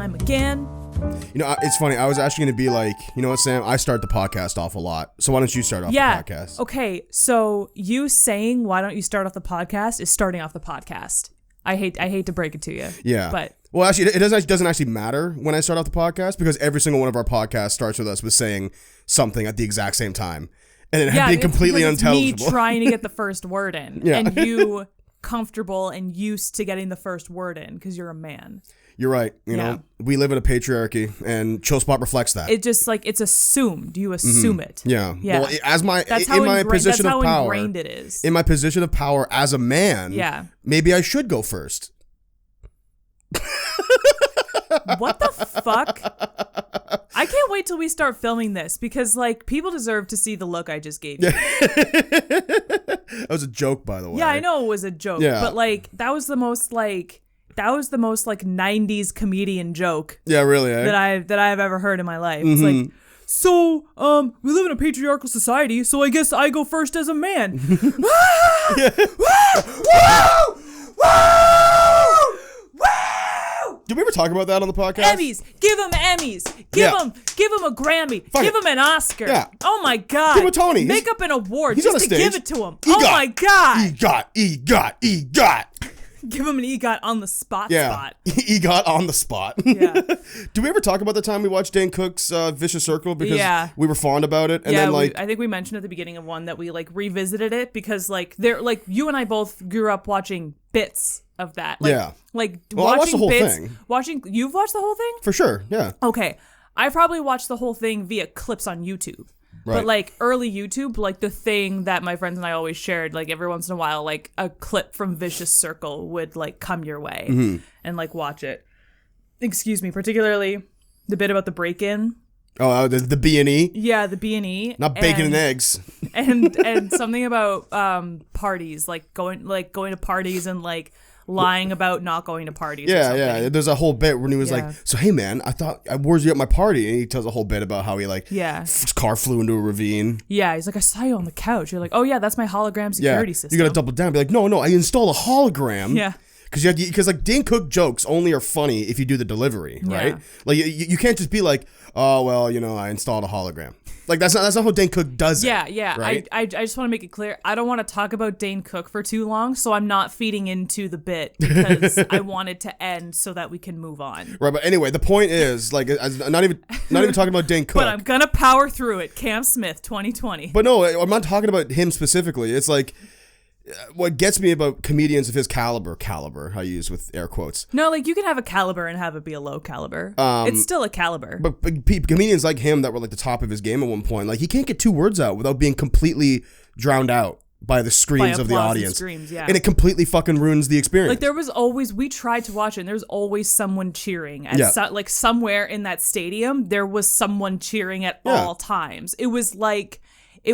time again. You know, it's funny. I was actually going to be like, you know what, Sam? I start the podcast off a lot. So why don't you start off the podcast? Okay, so you saying why don't you start off the podcast is starting off the podcast. I hate to break it to you. Yeah. But well, actually, it doesn't actually matter when I start off the podcast because every single one of our podcasts starts with us with saying something at the exact same time. And it being completely unintelligible. Me trying to get the first word in. Yeah. And you comfortable and used to getting the first word in because you're a man. You're right. You know, we live in a patriarchy, and Chill Spot reflects that. It just like it's assumed. You assume it. Yeah. Yeah. Well, in my position of power, ingrained it is. In my position of power as a man, maybe I should go first. What the fuck? I can't wait till we start filming this because like people deserve to see the look I just gave you. That was a joke, by the way. Yeah, I know it was a joke, but like that was the most like 90s comedian joke. Yeah, really. That I've ever heard in my life. It's like, so we live in a patriarchal society, so I guess I go first as a man. Did we ever talk about that on the podcast? Emmys. Give him Emmys. Give him a Grammy. Give him an Oscar. Yeah. Oh my God. Give him a Tony. Make up an award he's just on a to stage. give it to him. Oh my God. EGOT. Give him an EGOT on the spot spot. EGOT on the spot. Yeah. Did we ever talk about the time we watched Dane Cook's Vicious Circle because we were fond about it? And then I think we mentioned at the beginning of one that we like revisited it because like they're like you and I both grew up watching bits of that. Like, Like watching I watched the whole bits. thing. You've watched the whole thing? For sure, yeah. Okay. I probably watched the whole thing via clips on YouTube. Right. But like early YouTube, like the thing that my friends and I always shared, like every once in a while, like a clip from Vicious Circle would like come your way and like watch it. Excuse me, particularly the bit about the break-in. Oh, the B&E? Yeah, the B&E. Not bacon and eggs. And something about parties, like going to parties and like lying about not going to parties. Yeah. There's a whole bit when he was like, so hey man, I thought I where's you at my party? And he tells a whole bit about how he like his car flew into a ravine. Yeah, he's like, I saw you on the couch. You're like, oh yeah, that's my hologram security system. You gotta double down. Be like, no, I installed a hologram. Yeah. Because like Dane Cook jokes only are funny if you do the delivery, right? Like you can't just be like, oh well, you know, I installed a hologram. Like that's not how Dane Cook does it. Yeah. Right? I just want to make it clear. I don't want to talk about Dane Cook for too long, so I'm not feeding into the bit because I want it to end so that we can move on. Right, but anyway, the point is like I'm not even talking about Dane Cook. But I'm gonna power through it. Cam Smith, 2020. But no, I'm not talking about him specifically. It's like what gets me about comedians of his caliber, I use with air quotes. No, like you can have a caliber and have it be a low caliber. It's still a caliber. But comedians like him that were like the top of his game at one point, like he can't get two words out without being completely drowned out by the screams of the audience. Screams, and it completely fucking ruins the experience. Like there was always, we tried to watch it and there was always someone cheering. At like somewhere in that stadium, there was someone cheering at all times. It was like the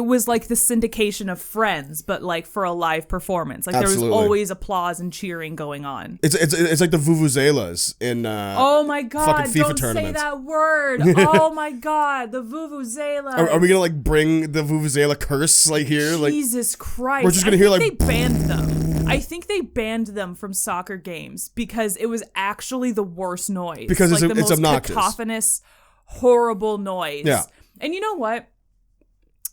syndication of Friends, but like for a live performance. Like there was always applause and cheering going on. It's like the vuvuzelas in oh my God, fucking FIFA don't tournaments. say that word. Oh my God, the vuvuzelas. Are we gonna like bring the vuvuzela curse like here? Jesus Christ. We're just gonna hear like they banned them. I think they banned them from soccer games because it was actually the worst noise. Because like it's obnoxious. Cacophonous, horrible noise. Yeah. And you know what?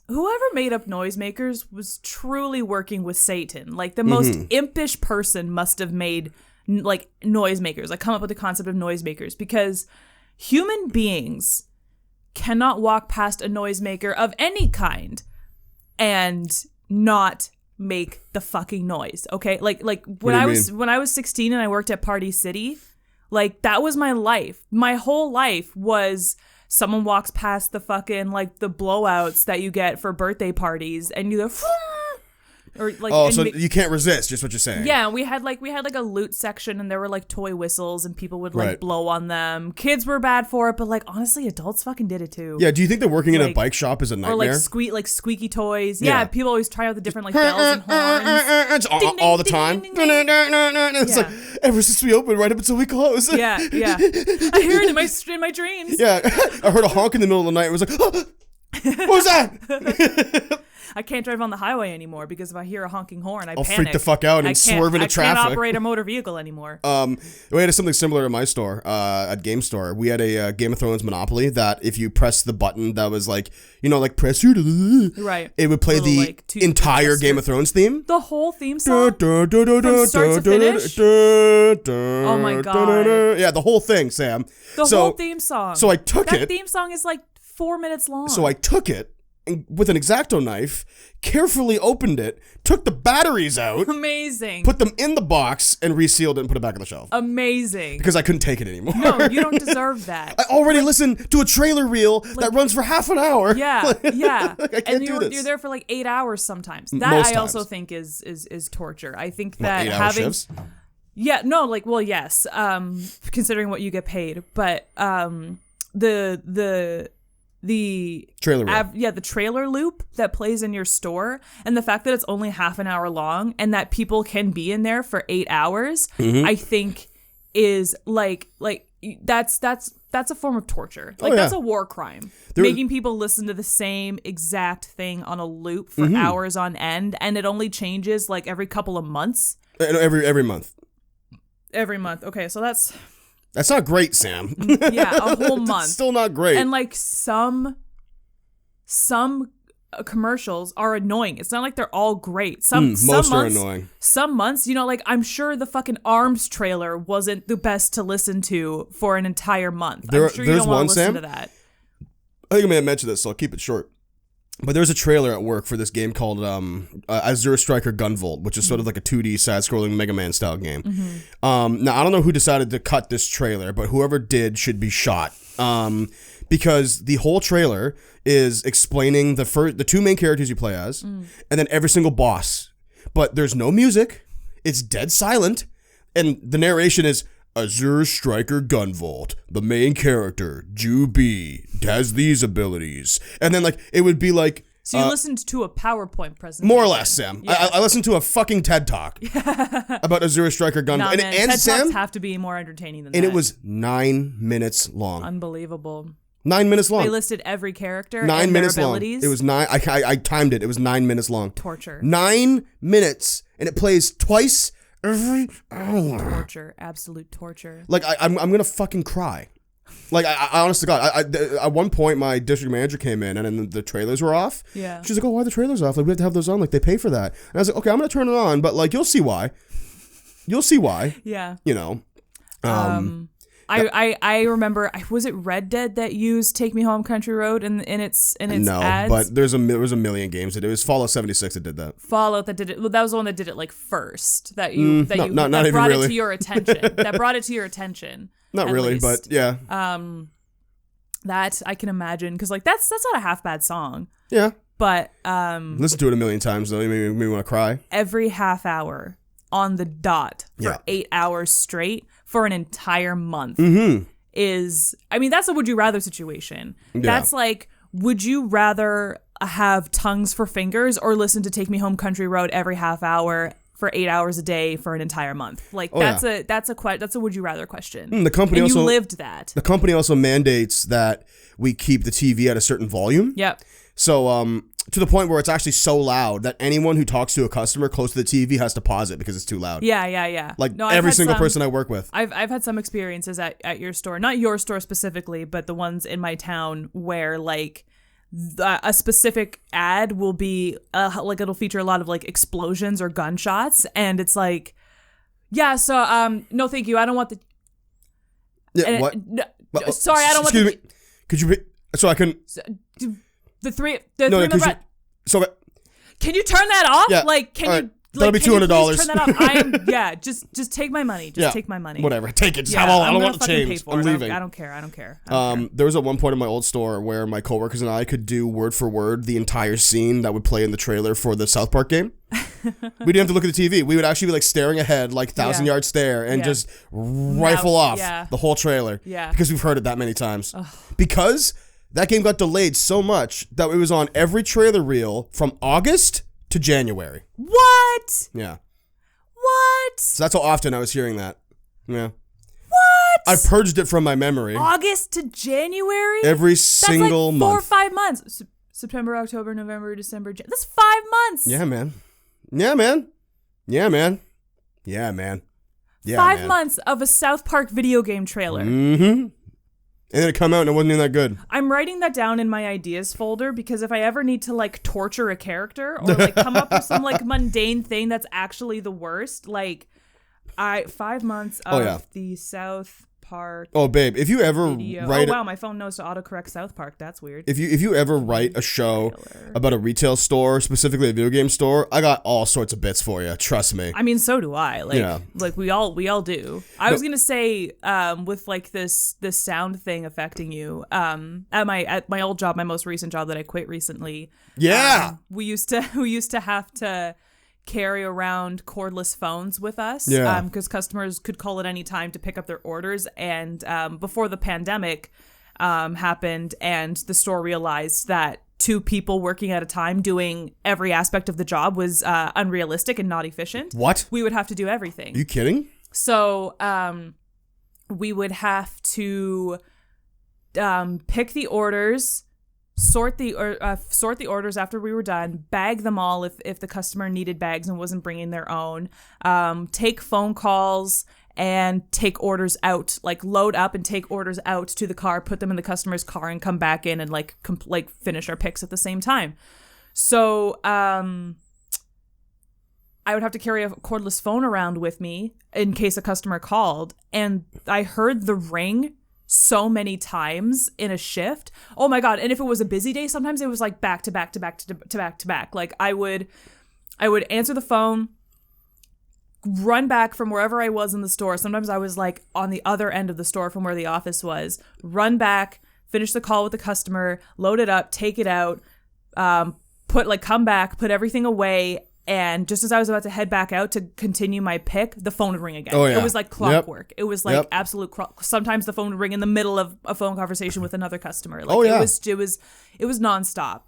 Whoever made up noisemakers was truly working with Satan. Like the most impish person must have made like noisemakers, like come up with the concept of noisemakers, because human beings cannot walk past a noisemaker of any kind and not make the fucking noise. Okay? Like when I was 16 and I worked at Party City, like that was my life. My whole life was someone walks past the fucking like the blowouts that you get for birthday parties and you go or like so you can't resist, just what you're saying. Yeah, we had like a loot section and there were like toy whistles and people would like blow on them. Kids were bad for it, but like honestly adults fucking did it too. Yeah, do you think that working in a bike shop is a nightmare? Or like squeaky toys. Yeah, people always try out the different like bells and horns. It's all the time. It's like ever since we opened right up until we close. Yeah. I hear it in my dreams. Yeah. I heard a honk in the middle of the night. It was like What was that? I can't drive on the highway anymore because if I hear a honking horn, I'll freak the fuck out and swerve into traffic. I can't operate a motor vehicle anymore. We had something similar in my store, at Game Store. We had a Game of Thrones Monopoly that if you press the button that was like, press here, right, it would play the entire Game of Thrones theme. The whole theme song? From start to finish? Oh my God. Yeah, the whole thing, Sam. The whole theme song. So I took it. That theme song is like 4 minutes long. So I took it. And with an X-Acto knife, carefully opened it, took the batteries out. Amazing. Put them in the box and resealed it and put it back on the shelf. Amazing. Because I couldn't take it anymore. No, you don't deserve that. I already listened to a trailer reel that runs for half an hour. Yeah, yeah. I can't do this. You're there for like 8 hours sometimes. That Most I times. also think is torture. I think that 8-hour having shifts? Yeah, no, like, well, yes, considering what you get paid, but the trailer loop. The trailer loop that plays in your store, and the fact that it's only half an hour long and that people can be in there for 8 hours, I think is like that's a form of torture. Like that's a war crime. Making people listen to the same exact thing on a loop for hours on end, and it only changes like every couple of months. Every month. Every month. Okay, so that's not great, Sam. Yeah, a whole month. It's still not great. And like some commercials are annoying. It's not like they're all great. Most months are annoying. Some months, like I'm sure the fucking Arms trailer wasn't the best to listen to for an entire month. I'm sure you don't want to listen to that. I think I may have mentioned this, so I'll keep it short. But there's a trailer at work for this game called Azure Striker Gunvolt, which is sort of like a 2D side-scrolling Mega Man style game. Now, I don't know who decided to cut this trailer, but whoever did should be shot. Because the whole trailer is explaining the two main characters you play as, and then every single boss. But there's no music. It's dead silent. And the narration is, Azure Striker Gunvolt, the main character, Ju B, has these abilities. And then, it would be like... So you listened to a PowerPoint presentation. More or less, Sam. Yeah. I listened to a fucking TED Talk about Azure Striker Gunvolt. Nah, and TED Sam, Talks have to be more entertaining than that. And it was 9 minutes long. Unbelievable. 9 minutes long. They listed every character 9 and minutes their abilities. Long. It was 9. I timed it. It was 9 minutes long. Torture. 9 minutes. And it plays twice every hour. Torture. Absolute torture. I'm going to fucking cry. I honest to God, at one point my district manager came in and then the trailers were off. Yeah. She's like, oh, why are the trailers off? We have to have those on. They pay for that. And I was like, okay, I'm going to turn it on, but you'll see why. You'll see why. Yeah. I remember, was it Red Dead that used "Take Me Home, Country Road" in its ads? But there was a million games that did it. It was Fallout 76 that did that. Fallout that did it. Well, that was the one that did it first. That brought it to your attention. That brought it to your attention. Not really, least. But yeah. That I can imagine because that's not a half bad song. Yeah. But listen to it a million times though. You made me want to cry. Every half hour on the dot for 8 hours straight for an entire month is, that's a would you rather situation. Yeah. That's like, would you rather have tongues for fingers or listen to Take Me Home Country Road every half hour for 8 hours a day for an entire month? That's a would you rather question. The company and also you lived that. The company also mandates that we keep the TV at a certain volume. Yep. So to the point where it's actually so loud that anyone who talks to a customer close to the TV has to pause it because it's too loud. Yeah. Every single person I work with. I've had some experiences at your store, not your store specifically, but the ones in my town where a specific ad will be it'll feature a lot of explosions or gunshots, and it's no, thank you, I don't want the. Yeah. What? Sorry, I don't want. Excuse me. Could you? So I couldn't. Can you turn that off? Yeah. Can you? That'll be $200. Turn that off. Just take my money. Take my money. Whatever. Take it. Just have all. I don't want to change. I'm leaving. I don't care. There was at one point in my old store where my coworkers and I could do word for word the entire scene that would play in the trailer for the South Park game. We didn't have to look at the TV. We would actually be staring ahead, 1,000-yard stare, and just rifle off the whole trailer. Yeah. Because we've heard it that many times. Ugh. Because that game got delayed so much that it was on every trailer reel from August to January. What? Yeah. What? So that's how often I was hearing that. Yeah. What? I purged it from my memory. August to January? Every single month. 4 or 5 months. September, October, November, December. That's 5 months. Yeah, man. Yeah, man. Yeah, man. Yeah, man. Yeah, 5 months of a South Park video game trailer. Mm-hmm. And then it come out and it wasn't even that good. I'm writing that down in my ideas folder because if I ever need to like torture a character or like come up with some like mundane thing that's actually the worst, like 5 months of the South Park. Oh, babe, if you ever write wow, my phone knows to autocorrect South Park. That's weird. If you ever write a show about a retail store, specifically a video game store, I got all sorts of bits for you. Trust me. I mean, so do I. Like we all do. I was gonna say, with like this sound thing affecting you, at my old job, my most recent job that I quit recently. Yeah. We used to have to carry around cordless phones with us because customers could call at any time to pick up their orders, and before the pandemic happened and the store realized that 2 people working at a time doing every aspect of the job was unrealistic and not efficient. What? We would have to do everything. Are you kidding? So we would have to pick the orders, sort the orders after we were done, bag them all if the customer needed bags and wasn't bringing their own, take phone calls and take orders out, like load up and take orders out to the car, put them in the customer's car and come back in and like finish our picks at the same time. So I would have to carry a cordless phone around with me in case a customer called, and I heard the ring so many times in a shift. Oh my God. And if it was a busy day, sometimes it was like back to back to back to back to back. Like I would answer the phone, run back from wherever I was in the store. Sometimes I was like on the other end of the store from where the office was, run back, finish the call with the customer, load it up, take it out, come back, put everything away. And just as I was about to head back out to continue my pick, the phone would ring again. Oh, yeah. It was like clockwork. Yep. It was like absolute sometimes the phone would ring in the middle of a phone conversation with another customer. Like it was nonstop.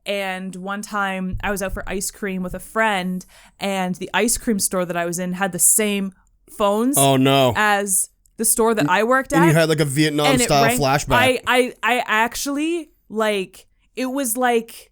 And one time I was out for ice cream with a friend, and the ice cream store that I was in had the same phones as the store that I worked at. And you had like a Vietnam style flashback. I actually it was like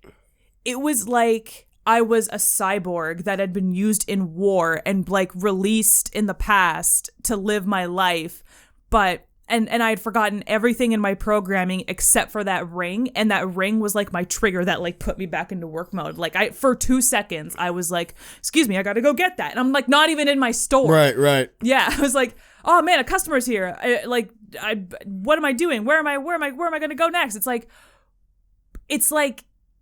I was a cyborg that had been used in war and like released in the past to live my life, but and I had forgotten everything in my programming except for that ring, and that ring was like my trigger that like put me back into work mode. Like for 2 seconds I was like, excuse me, I gotta go get that, and I'm like not even in my store. Right. Yeah, I was like, oh man, a customer's here. What am I doing? Where am I gonna go next? It's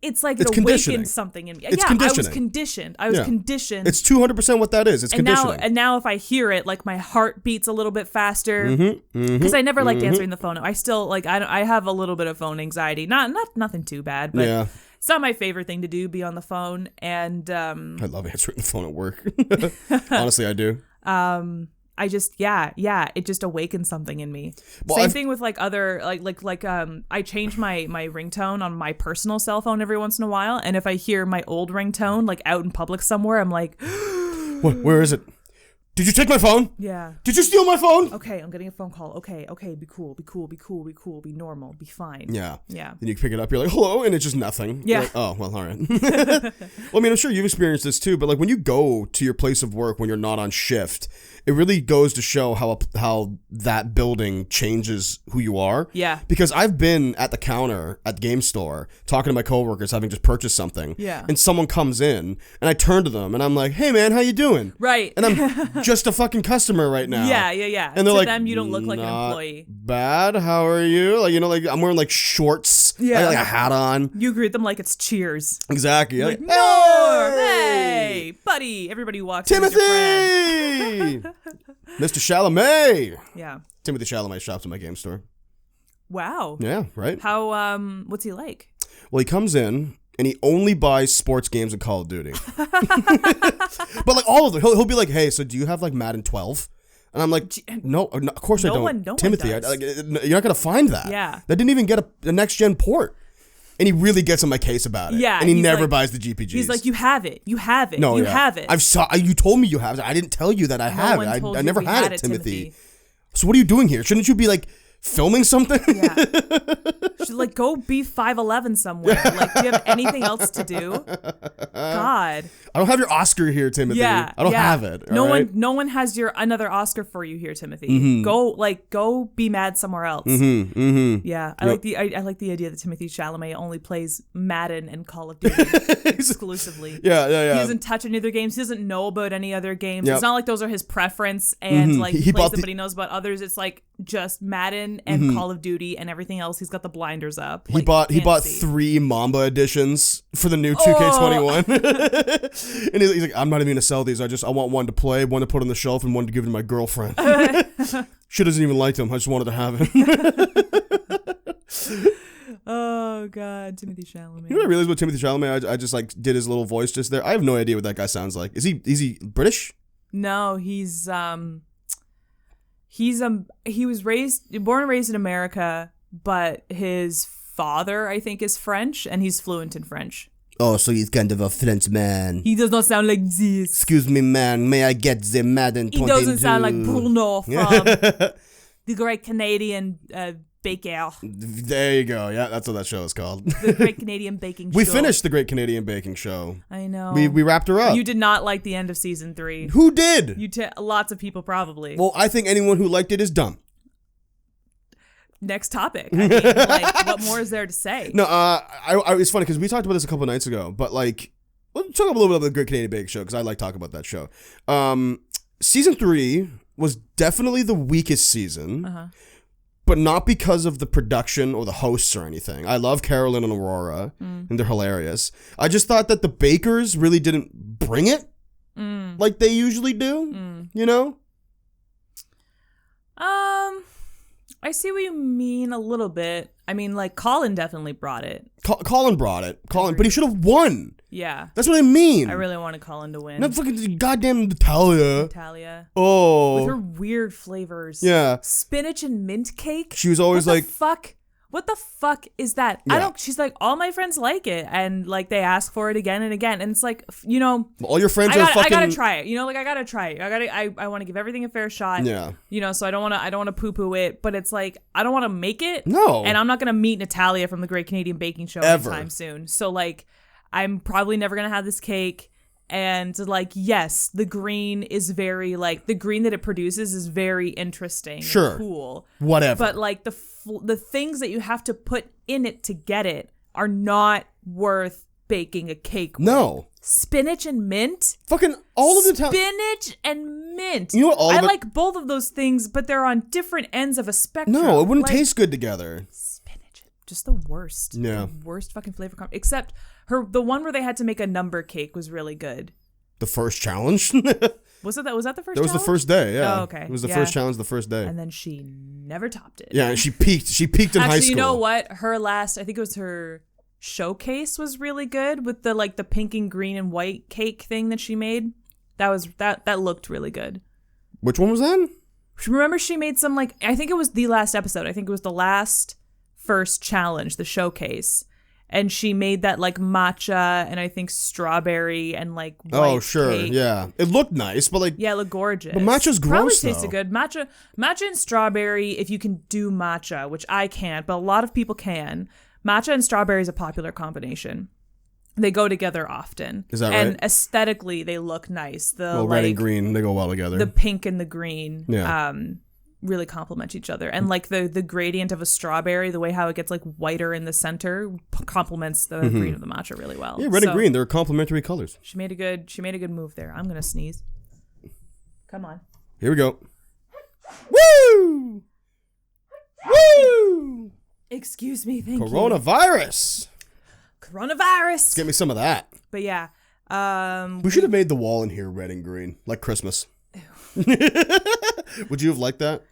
it awakened something in me. It's conditioning. I was conditioned. It's 200% what that is. It's conditioning. And now if I hear it, like my heart beats a little bit faster. Because I never liked answering the phone. I still I have a little bit of phone anxiety. Nothing too bad, but it's not my favorite thing to do, be on the phone. And I love answering the phone at work. Honestly, I do. I just it just awakens something in me. Same thing with like other I change my ringtone on my personal cell phone every once in a while, and if I hear my old ringtone like out in public somewhere, I'm like, where is it? Did you take my phone? Yeah. Did you steal my phone? Okay, I'm getting a phone call. Okay, be cool, be normal, be fine. Yeah. Then you pick it up, you're like, hello, and it's just nothing. Yeah. Like, oh, well, all right. Well, I mean, I'm sure you've experienced this too, but like when you go to your place of work when you're not on shift, it really goes to show how that building changes who you are. Yeah. Because I've been at the counter at the game store talking to my coworkers having just purchased something. Yeah. And someone comes in and I turn to them and I'm like, hey man, how you doing? Right. And I'm just a fucking customer right now. Yeah. And they're to like, them, you don't look like an employee. Bad. How are you? Like, like I'm wearing like shorts. Yeah. I got like a hat on. You greet them like it's Cheers. Exactly. Like, more! Hey, buddy. Everybody walks in as your friend. Mr. Chalamet. Yeah. Timothy Chalamet shops at my game store. Wow. Yeah, right? How, what's he like? Well, he comes in and he only buys sports games and Call of Duty. But like all of them. He'll be like, hey, so do you have like Madden 12? And I'm like, no, of course I don't. No Timothy, one does. you're not going to find that. Yeah. That didn't even get a next-gen port. And he really gets on my case about it. Yeah. And he never buys the GPGs. He's like, you have it. You have it. No, you have it. You told me you have it. I didn't tell you that I have it. I never had it, Timothy. So what are you doing here? Shouldn't you be like filming something. Yeah. Should like go be 5'11" somewhere. Like, do you have anything else to do? God. I don't have your Oscar here, Timothy. Yeah. I don't have it. No right? one has another Oscar for you here, Timothy. Go be mad somewhere else. Yeah. I like the idea that Timothy Chalamet only plays Madden and Call of Duty exclusively. Yeah. He doesn't touch any other games. He doesn't know about any other games. Yep. It's not like those are his preference and like He plays bought them, but he knows about others. It's like just Madden and Call of Duty and everything else. He's got the blinders up. He bought 3 Mamba editions for the new 2K21. And he's like, I'm not even gonna sell these. I want one to play, one to put on the shelf, and one to give to my girlfriend. She doesn't even like them. I just wanted to have it. Oh God, Timothy Chalamet. You know what I realized with Timothy Chalamet? I just like did his little voice just there. I have no idea what that guy sounds like. Is he British? No, he was born and raised in America, but his father, I think, is French, and he's fluent in French. Oh, so he's kind of a French man. He does not sound like this. Excuse me, man. May I get the Madden 22? He doesn't sound like Bruno from the Great Canadian Baker. There you go. Yeah, that's what that show is called. The Great Canadian Baking Show. We finished the Great Canadian Baking Show. I know. We wrapped her up. You did not like the end of season 3. Who did? Lots of people probably. Well, I think anyone who liked it is dumb. Next topic. I mean, like, what more is there to say? No, it's funny because we talked about this a couple nights ago, but like, let's talk a little bit about the Great Canadian Baking Show because I like talking about that show. Season 3 was definitely the weakest season, but not because of the production or the hosts or anything. I love Carolyn and Aurora, and they're hilarious. I just thought that the bakers really didn't bring it like they usually do, you know? I see what you mean a little bit. I mean, like, Colin definitely brought it. Colin brought it. But he should have won. Yeah. That's what I mean. I really wanted Colin to win. Not fucking goddamn Natalia. Oh. With her weird flavors. Yeah. Spinach and mint cake. She was always like, what the fuck is that? Yeah. She's like, all my friends like it. And like, they ask for it again and again. And it's like, you know. All your friends are fucking. I gotta try it. You know, like, I gotta try it. I want to give everything a fair shot. Yeah. You know, so I don't want to poo poo it. But it's like, I don't want to make it. No. And I'm not going to meet Natalia from the Great Canadian Baking Show anytime soon. So like, I'm probably never going to have this cake. And like, yes, the green is very like, the green that it produces is very interesting. Sure. And cool. Whatever. But like the things that you have to put in it to get it are not worth baking a cake with. No. Spinach and mint? Fucking all of the time. Spinach and mint. You know what? I like both of those things, but they're on different ends of a spectrum. No, it wouldn't taste good together. Spinach. Just the worst. Yeah. The worst fucking flavor except the one where they had to make a number cake was really good. The first challenge? Was that the first challenge? That was the first day, yeah. Oh, okay. It was the first challenge the first day. And then she never topped it. Yeah, and she peaked in high school. Actually, you know what? I think it was her showcase was really good with the like the pink and green and white cake thing that she made. That looked really good. Which one was that? Remember she made some like, I think it was the last episode. I think it was the first challenge, the showcase. And she made that like matcha and I think strawberry and like white cake. Yeah. It looked nice, but like... Yeah, it looked gorgeous. But matcha's gross, Probably tasted good. Matcha and strawberry, if you can do matcha, which I can't, but a lot of people can. Matcha and strawberry is a popular combination. They go together often. Is that right? And aesthetically, they look nice. Red and green, they go well together. The pink and the green. Yeah. Really complement each other, and like the gradient of a strawberry, the way how it gets like whiter in the center complements the green of the matcha really well. Yeah, red and green, they're complementary colors. She made a good move there. I'm gonna sneeze. Come on. Here we go. Woo! Woo! Excuse me, thank Coronavirus. Let's get me some of that. But yeah, we should have made the wall in here red and green, like Christmas. Would you have liked that?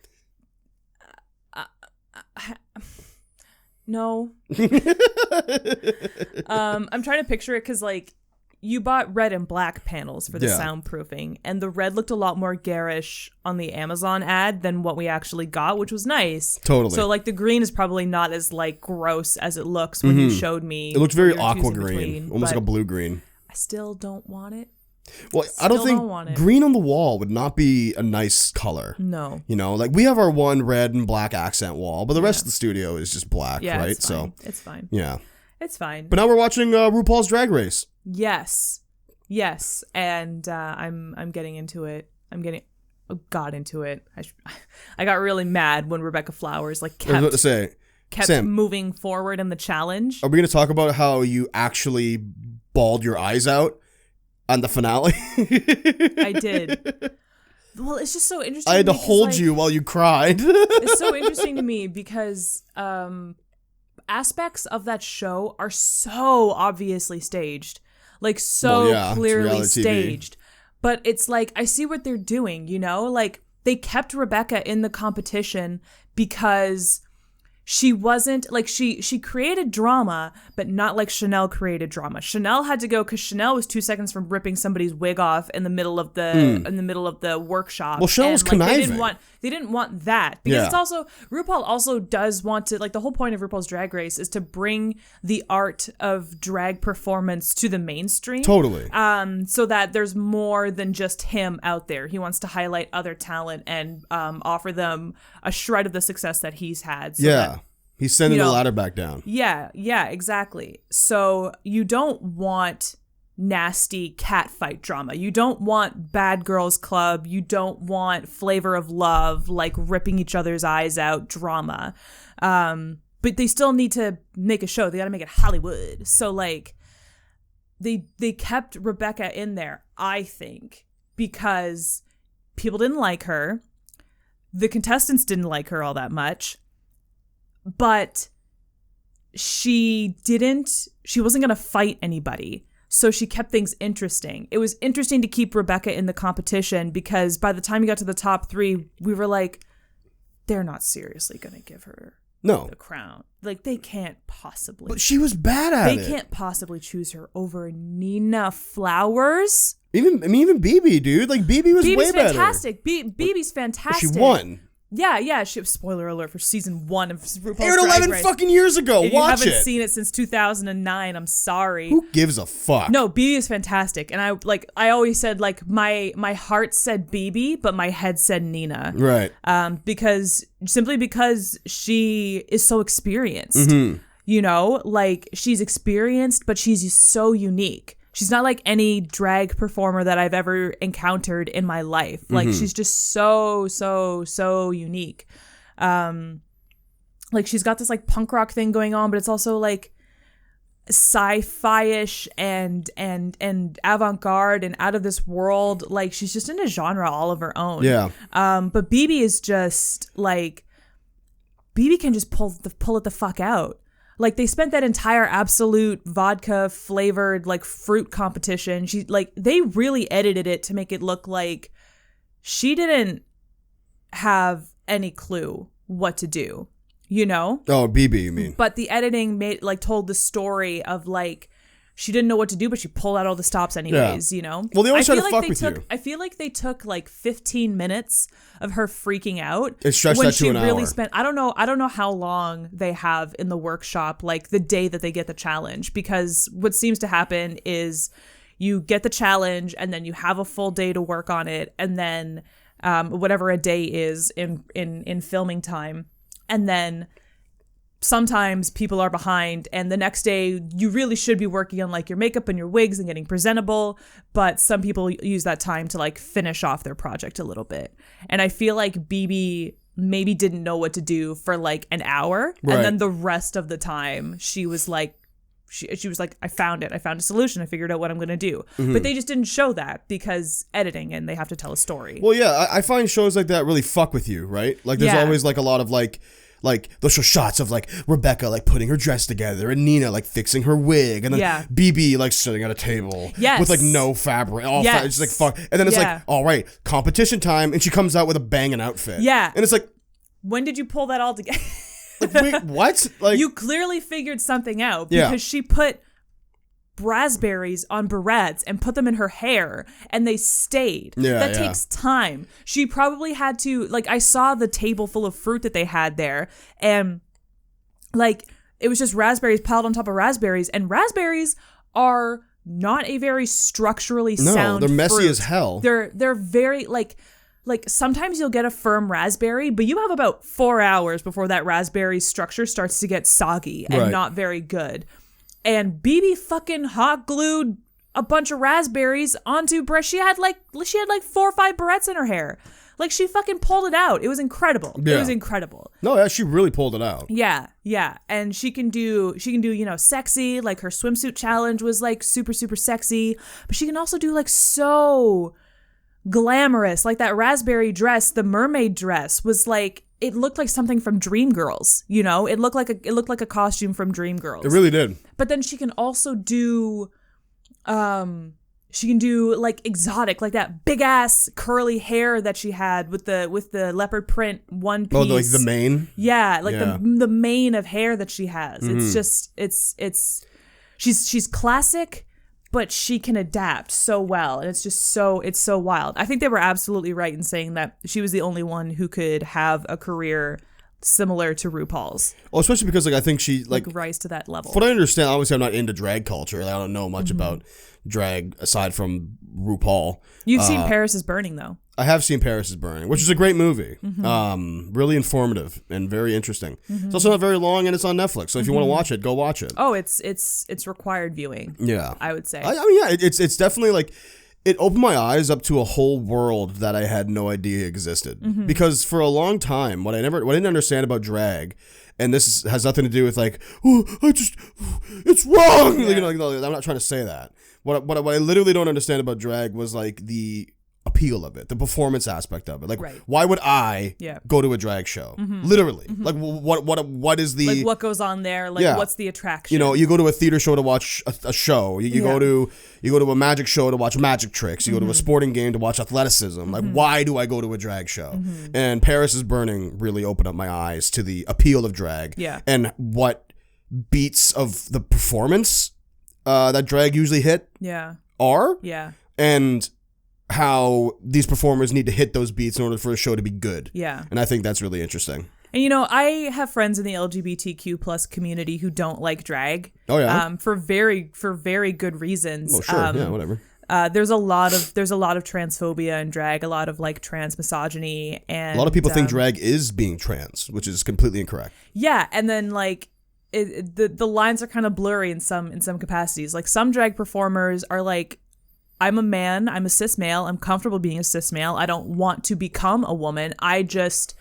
No. I'm trying to picture it because like you bought red and black panels for the soundproofing, and the red looked a lot more garish on the Amazon ad than what we actually got, which was nice. Totally. So like the green is probably not as like gross as it looks when you showed me. It looked very aqua green, almost like a blue green. I still don't want it. Well, I Still don't think want it. green on the wall would not be a nice color. No. You know, like we have our one red and black accent wall, but the rest of the studio is just black, Yeah, right? it's fine. It's fine. Yeah. It's fine. But now we're watching RuPaul's Drag Race. Yes. And I'm getting into it. Got into it. I got really mad when Rebecca Flowers like I was about to say, kept Sam, moving forward in the challenge. are we going to talk about how you actually bawled your eyes out on the finale? I did. Well, it's just so interesting. I had to because, hold like, you while you cried. It's so interesting to me because aspects of that show are so obviously staged. Like so it's clearly reality TV. staged. But it's like I see what they're doing, you know? Like they kept Rebecca in the competition because she wasn't like she created drama, but not like Chanel created drama. Chanel had to go because Chanel was 2 seconds from ripping somebody's wig off in the middle of the workshop. Well, Chanel was conniving. They didn't want that because Yeah. it's also RuPaul also does want to like the whole point of RuPaul's Drag Race is to bring the art of drag performance to the mainstream. Totally. So that there's more than just him out there. He wants to highlight other talent and offer them a shred of the success that he's had. So yeah. that, He's sending you the know, ladder back down. yeah, exactly. So you don't want nasty catfight drama. You don't want Bad Girls Club. You don't want Flavor of Love, like ripping each other's eyes out drama. But they still need to make a show. They got to make it Hollywood. So like they kept Rebecca in there, I think, because people didn't like her. The contestants didn't like her all that much. But she wasn't going to fight anybody. So she kept things interesting. It was interesting to keep Rebecca in the competition because by the time you got to the top 3, we were like, they're not seriously going to give her the crown. Like, they can't possibly. But she was bad at it. They can't possibly choose her over Nina Flowers. Even BB, dude. Like, BB was way better. Fantastic. BB's fantastic. She won. Yeah. Spoiler alert for season 1 of RuPaul's Aired Drag 11 Race. fucking years ago. If Watch you haven't it. seen it since 2009, I'm sorry. Who gives a fuck? No, BB is fantastic, and I always said like my heart said BB, but my head said Nina. Right. Because she is so experienced. Mm-hmm. You know, like she's experienced, but she's so unique. She's not like any drag performer that I've ever encountered in my life. Like she's just so unique. Like she's got this like punk rock thing going on, but it's also like sci-fi-ish and avant-garde and out of this world. Like she's just in a genre all of her own. Yeah. But BB is just like BB can just pull it the fuck out. Like they spent that entire Absolute vodka flavored like fruit competition. They really edited it to make it look like she didn't have any clue what to do, you know? Oh, BB, you mean? But the editing told the story of like she didn't know what to do, but she pulled out all the stops anyways, you know? Well, they always try to fuck with you. I feel like they took like 15 minutes of her freaking out. It stretched when that to she an really hour. spent. I don't know how long they have in the workshop, like the day that they get the challenge, because what seems to happen is you get the challenge and then you have a full day to work on it, and then whatever a day is in filming time, and then sometimes people are behind and the next day you really should be working on like your makeup and your wigs and getting presentable, but some people use that time to like finish off their project a little bit. And I feel like BB maybe didn't know what to do for like an hour, right. And then the rest of the time she was like she was like, I found a solution, I figured out what I'm gonna do. But they just didn't show that because editing and they have to tell a story. Well, yeah, I find shows like that really fuck with you, right? Like there's always like a lot of like those shots of like Rebecca like putting her dress together and Nina like fixing her wig and then BB like sitting at a table with like no fabric, it's like fuck, and then it's like, all right, competition time, and she comes out with a banging outfit, and it's like, when did you pull that all together? Like, wait, what? Like you clearly figured something out because she put raspberries on barrettes and put them in her hair and they stayed. That takes time. She probably had to, like, I saw the table full of fruit that they had there, and like it was just raspberries piled on top of raspberries, and raspberries are not a very structurally No, sound they're messy fruit. as hell. They're very like sometimes you'll get a firm raspberry, but you have about 4 hours before that raspberry structure starts to get soggy and Right. not very good. And BB fucking hot glued a bunch of raspberries onto breast. She had like 4 or 5 barrettes in her hair. Like, she fucking pulled it out. It was incredible. Yeah. It was incredible. No, yeah, she really pulled it out. Yeah, yeah. And she can do, sexy. Like, her swimsuit challenge was like super, super sexy. But she can also do like so glamorous. Like that raspberry dress, the mermaid dress was like, it looked like something from Dreamgirls, It looked like a costume from Dreamgirls. It really did. But then she can also do like exotic, like that big ass curly hair that she had with the leopard print one piece. Oh, like the mane? Yeah, like Yeah. the mane of hair that she has. Mm-hmm. It's just she's classic, but she can adapt so well, and it's so wild. I think they were absolutely right in saying that she was the only one who could have a career similar to RuPaul's. Well, especially because I think she like rise to that level. From what I understand, obviously I'm not into drag culture. I don't know much about drag aside from RuPaul. You've seen Paris is Burning, though. I have seen Paris is Burning, which is a great movie. Really informative and very interesting. It's also not very long, and it's on Netflix. So if you want to watch it, go watch it. Oh, it's required viewing. Yeah, I would say. I mean, yeah, it's definitely like it opened my eyes up to a whole world that I had no idea existed. Because for a long time, what I didn't understand about drag, and this has nothing to do with like, it's wrong. Yeah. I'm not trying to say that. What I literally don't understand about drag was like the appeal of it, the performance aspect of it. Like, Right. why would I Yeah. go to a drag show? Literally, like what is the Like, what goes on there? Like, Yeah. what's the attraction? you go to a theater show to watch a show. You go to a magic show to watch magic tricks. You go to a sporting game to watch athleticism. Like, why do I go to a drag show? And Paris is Burning really opened up my eyes to the appeal of drag. Yeah. And what beats of the performance that drag usually hit Yeah. are. Yeah. And how these performers need to hit those beats in order for a show to be good. Yeah. And I think that's really interesting. And I have friends in the LGBTQ plus community who don't like drag. Oh yeah. For very good reasons. Well, sure. Yeah. Whatever. There's a lot of transphobia in drag, a lot of like trans misogyny, and A lot of people think drag is being trans, which is completely incorrect. Yeah, and then like the lines are kind of blurry in some capacities. Like, some drag performers are like, I'm a man, I'm a cis male, I'm comfortable being a cis male, I don't want to become a woman, I just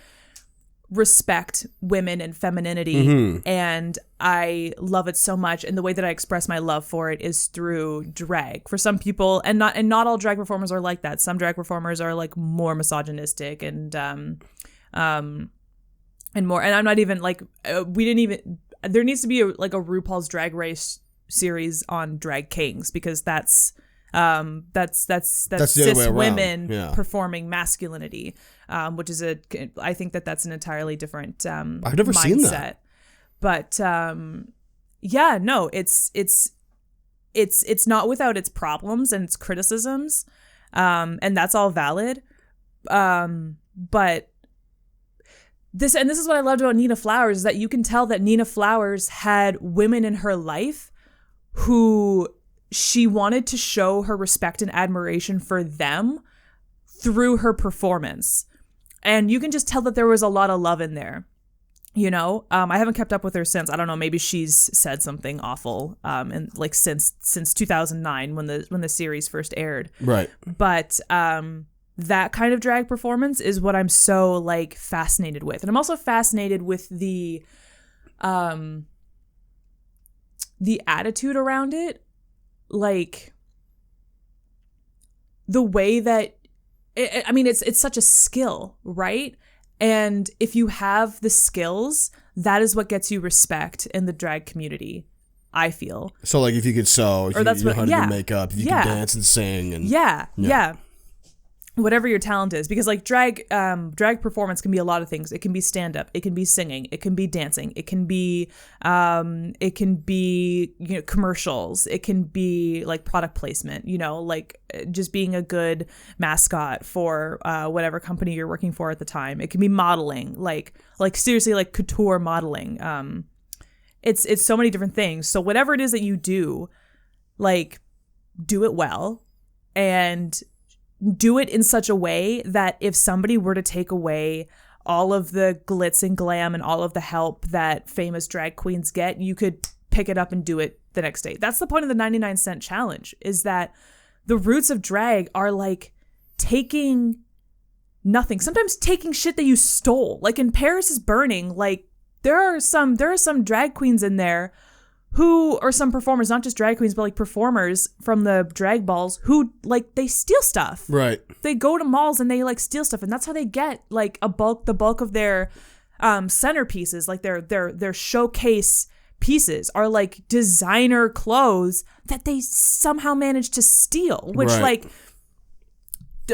respect women and femininity, and I love it so much, and the way that I express my love for it is through drag. For some people, and not all drag performers are like that. Some drag performers are like more misogynistic and more, and I'm not even like, there needs to be a RuPaul's Drag Race series on drag kings, because that's cis women performing masculinity, which is I think that's an entirely different I've never mindset. seen that. But yeah, no, it's not without its problems and its criticisms, and that's all valid. But this is what I loved about Nina Flowers, is that you can tell that Nina Flowers had women in her life who she wanted to show her respect and admiration for them through her performance. And you can just tell that there was a lot of love in there. I haven't kept up with her since. I don't know, maybe she's said something awful and like since 2009 when the series first aired. Right. But that kind of drag performance is what I'm so like fascinated with. And I'm also fascinated with the attitude around it. Like, the way that it's such a skill, right? And if you have the skills, that is what gets you respect in the drag community, I feel. So like, if you could sew, if you know how to do makeup, if you can dance and sing, and yeah. Whatever your talent is, because like drag performance can be a lot of things. It can be stand up, it can be singing, it can be dancing, it can be commercials, it can be like product placement, like just being a good mascot for whatever company you're working for at the time. It can be modeling, like seriously, like couture modeling. It's so many different things. So whatever it is that you do, like, do it well and do it in such a way that if somebody were to take away all of the glitz and glam and all of the help that famous drag queens get, you could pick it up and do it the next day. That's the point of the 99-cent challenge, is that the roots of drag are like taking nothing, sometimes taking shit that you stole. Like in Paris is Burning, like there are some drag queens in there who, or some performers, not just drag queens, but like performers from the drag balls who like they steal stuff. Right. They go to malls and they like steal stuff, and that's how they get like the bulk of their centerpieces, like their showcase pieces are like designer clothes that they somehow manage to steal, which like,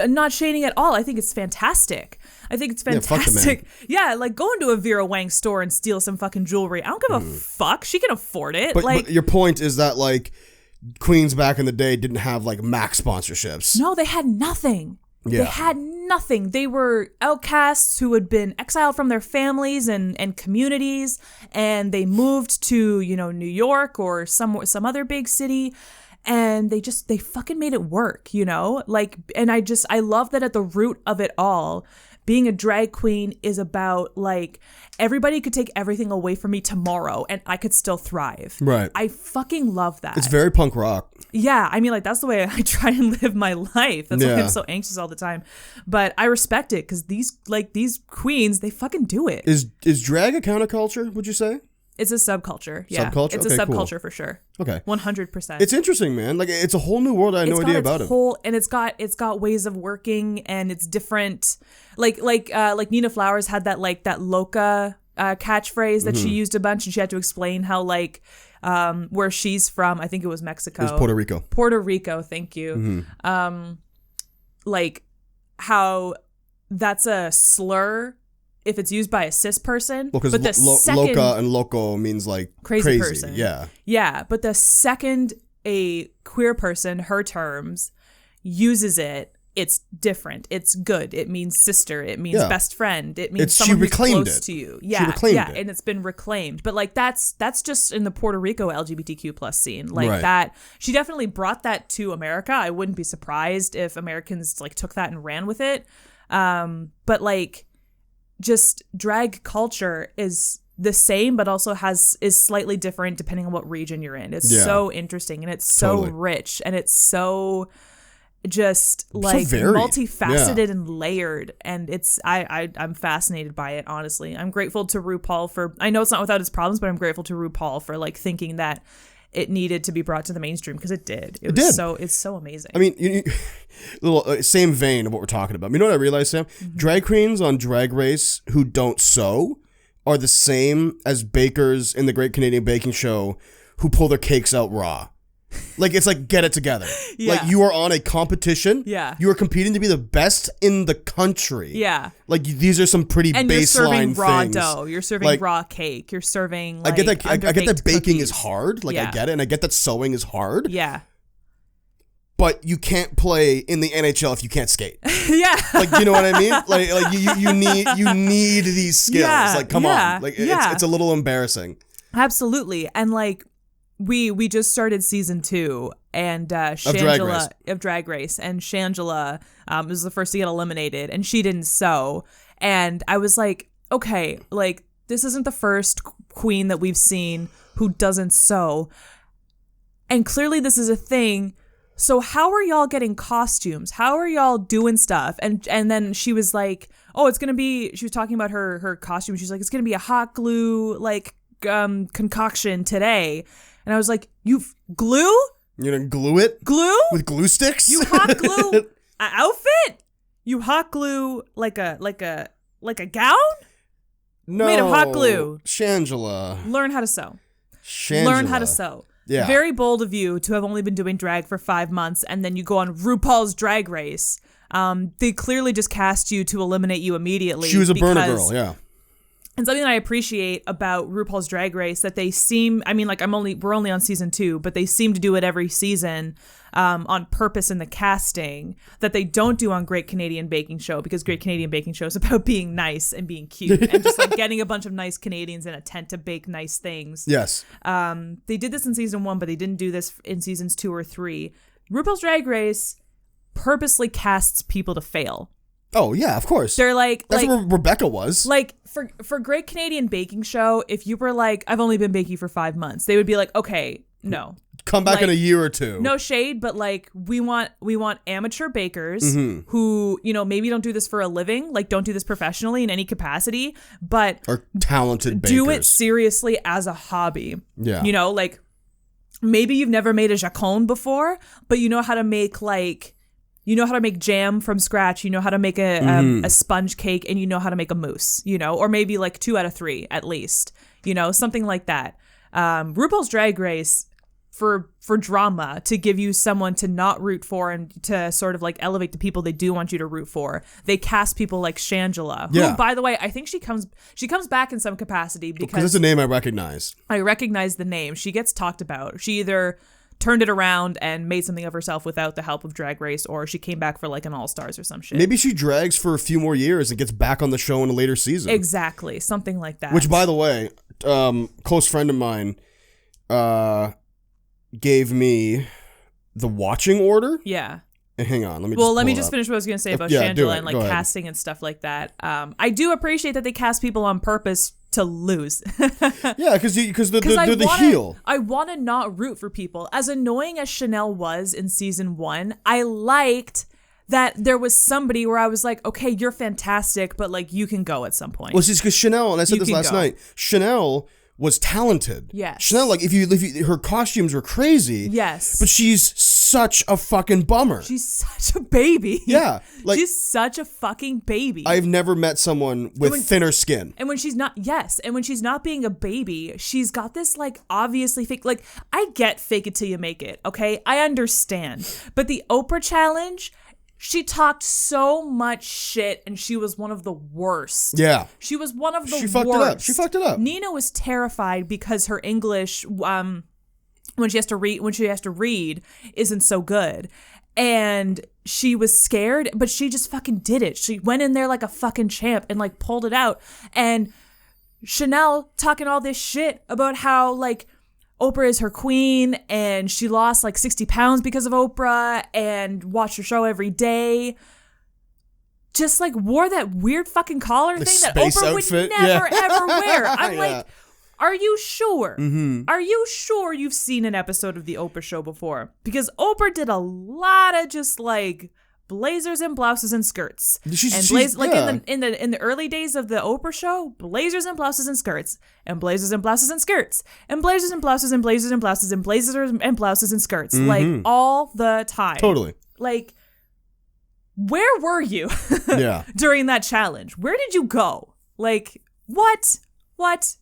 not shading at all. I think it's fantastic. I think it's fantastic. Yeah, like go into a Vera Wang store and steal some fucking jewelry. I don't give a fuck. She can afford it. But your point is that like queens back in the day didn't have like Mac sponsorships. No, they had nothing. Yeah. They had nothing. They were outcasts who had been exiled from their families and communities, and they moved to, New York or some other big city. And they fucking made it work, like, and I love that at the root of it all, being a drag queen is about like, everybody could take everything away from me tomorrow and I could still thrive. Right. I fucking love that. It's very punk rock. Yeah. I mean, like, that's the way I try and live my life. That's why I'm so anxious all the time. But I respect it because these queens, they fucking do it. Is drag a counterculture, would you say? It's a subculture. Yeah. Subculture? It's a subculture for sure. Okay. 100%. It's interesting, man. Like, it's a whole new world. I had no idea about it. And it's got ways of working, and it's different. Like Nina Flowers had that Loca catchphrase that she used a bunch, and she had to explain how where she's from. I think it was Mexico. It was Puerto Rico. Puerto Rico. Thank you. Mm-hmm. Like how that's a slur if it's used by a cis person. Well, because loca and loco means like crazy person. Yeah. Yeah, but the second a queer person, her terms, uses it, it's different. It's good. It means sister. It means best friend. It means someone who's close to you. Yeah, she reclaimed it. And it's been reclaimed. But like that's just in the Puerto Rico LGBTQ plus scene. Like that, she definitely brought that to America. I wouldn't be surprised if Americans like took that and ran with it. But like, just drag culture is the same, but also is slightly different depending on what region you're in. It's so interesting, and it's so rich, and it's so just like multifaceted and layered, and it's I'm fascinated by it. Honestly, I'm grateful to RuPaul for. I know it's not without its problems, but I'm grateful to RuPaul for like thinking that it needed to be brought to the mainstream, because it did. It's so amazing. I mean, little same vein of what we're talking about. You know what I realized, Sam? Mm-hmm. Drag queens on Drag Race who don't sew are the same as bakers in the Great Canadian Baking Show who pull their cakes out raw. Like, it's like, get it together. Like, you are on a competition. Yeah. You are competing to be the best in the country. Yeah. Like, these are some pretty baseline things. And you're serving raw dough. You're serving raw cake. You're serving, like, I get that baking cookies. is hard. Like, I get it. And I get that sewing is hard. Yeah. But you can't play in the NHL if you can't skate. Yeah. Like, you know what I mean? Like you need these skills. Yeah. Like, come on. Like, it's a little embarrassing. Absolutely. And like, we just started season 2 and Shangela of Drag Race, and Shangela was the first to get eliminated, and she didn't sew. And I was like, okay, like, this isn't the first queen that we've seen who doesn't sew. And clearly this is a thing. So how are y'all getting costumes? How are y'all doing stuff? And then she was like, oh, it's going to be, she was talking about her costume. She's like, it's going to be a hot glue, like, concoction today. And I was like, glue? You're going to glue it? Glue? With glue sticks? You hot glue an outfit? You hot glue like a gown? No. Made of hot glue. Shangela. Learn how to sew. Shangela. Learn how to sew. Yeah. Very bold of you to have only been doing drag for 5 months, and then you go on RuPaul's Drag Race. They clearly just cast you to eliminate you immediately. She was a burner girl, yeah. And something that I appreciate about RuPaul's Drag Race, that they seem, I mean, like, we're only on season 2, but they seem to do it every season on purpose in the casting, that they don't do on Great Canadian Baking Show, because Great Canadian Baking Show is about being nice and being cute and just like getting a bunch of nice Canadians in a tent to bake nice things. Yes. They did this in season 1, but they didn't do this in seasons 2 or 3. RuPaul's Drag Race purposely casts people to fail. Oh yeah, of course. They're like that's where Rebecca was. Like for Great Canadian Baking Show, if you were like, I've only been baking for 5 months, they would be like, okay, no. Come back in a year or two. No shade, but like we want amateur bakers who, you know, maybe don't do this for a living, like don't do this professionally in any capacity, but are talented bakers. Do it seriously as a hobby. Yeah. You know, like maybe you've never made a jacon before, but you know how to make jam from scratch. You know how to make a sponge cake, and you know how to make a mousse, you know, or maybe like 2 out of 3 at least, you know, something like that. RuPaul's Drag Race for drama, to give you someone to not root for and to sort of like elevate the people they do want you to root for. They cast people like Shangela, who, by the way, I think she comes back in some capacity because it's a name I recognize. I recognize the name. She gets talked about. She either turned it around and made something of herself without the help of Drag Race, or she came back for like an All-Stars or some shit. Maybe she drags for a few more years and gets back on the show in a later season. Exactly. Something like that. Which, by the way, close friend of mine gave me the watching order. Yeah. Hang on, let me just finish what I was going to say about Shangela and like casting and stuff like that. I do appreciate that they cast people on purpose to lose. Yeah, because they're the heel. I want to not root for people. As annoying as Chanel was in season 1, I liked that there was somebody where I was like, okay, you're fantastic, but like you can go at some point. Well, it's because Chanel, and I said this last night, Chanel was talented. Yes. Chanel, like if you her costumes were crazy. Yes. But she's such a fucking bummer. She's such a baby. Yeah. Like, she's such a fucking baby. I've never met someone with thinner skin. And when she's not being a baby, she's got this like obviously fake, like I get fake it till you make it, okay? I understand. But the Oprah challenge, she talked so much shit, and she was one of the worst. Yeah. She was one of the worst. She fucked it up. Nina was terrified because her English, when she has to read, isn't so good. And she was scared, but she just fucking did it. She went in there like a fucking champ and like pulled it out. And Chanel talking all this shit about how like Oprah is her queen, and she lost like 60 pounds because of Oprah and watched her show every day. Just like wore that weird fucking collar thing that Oprah outfit. Would never ever wear. I'm Yeah. like, are you sure? Mm-hmm. Are you sure you've seen an episode of the Oprah show before? Because Oprah did a lot of just like blazers and blouses and skirts. In the early days of the Oprah show, blazers and blouses and skirts, and blazers and blouses and skirts, and blazers and blouses and blazers and blouses and blazers and blouses and skirts, like all the time. Totally. Like, where were you? Yeah. During that challenge? Where did you go? Like, what?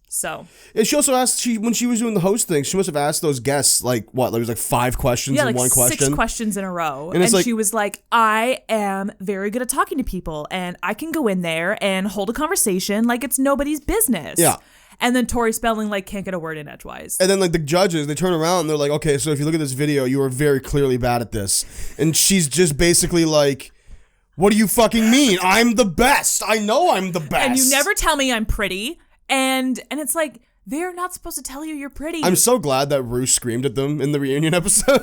So. And she also asked, when she was doing the host thing, she must have asked those guests, like, what? There was like 5 questions in one question? 6 questions in a row. And she was like, I am very good at talking to people, and I can go in there and hold a conversation like it's nobody's business. Yeah. And then Tori Spelling, like, can't get a word in edgewise. And then, like, the judges, they turn around and they're like, okay, so if you look at this video, you are very clearly bad at this. And she's just basically like, what do you fucking mean? I'm the best. I know I'm the best. And you never tell me I'm pretty. And it's like, they're not supposed to tell you you're pretty. I'm so glad that Ru screamed at them in the reunion episode.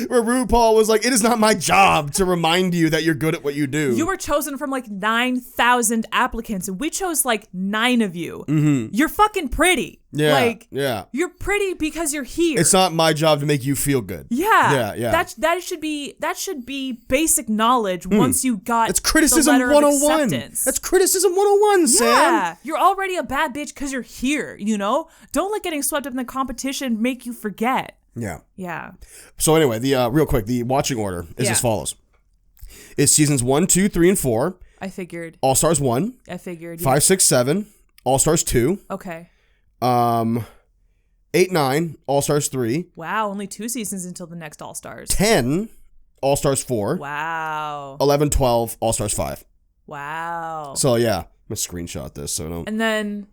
Where RuPaul was like, it is not my job to remind you that you're good at what you do. You were chosen from like 9,000 applicants, and we chose like 9 of you. Mm-hmm. You're fucking pretty. Yeah. Like, yeah. You're pretty because you're here. It's not my job to make you feel good. Yeah. Yeah. That should be basic knowledge once you got It's criticism the letter 101. of acceptance. That's criticism 101, Sam. Yeah. You're already a bad bitch because you're here, you know? Don't let getting swept up in the competition make you forget. Yeah. Yeah. So anyway, real quick, the watching order is as follows. It's seasons 1, 2, 3, and 4. I figured. All-Stars 1. I figured. 5, 6, 7. All-Stars 2. Okay. 8, 9. All-Stars 3. Wow, only 2 seasons until the next All-Stars. 10. All-Stars 4. Wow. 11, 12. All-Stars 5. Wow. So yeah, I'm gonna screenshot this so I don't. And then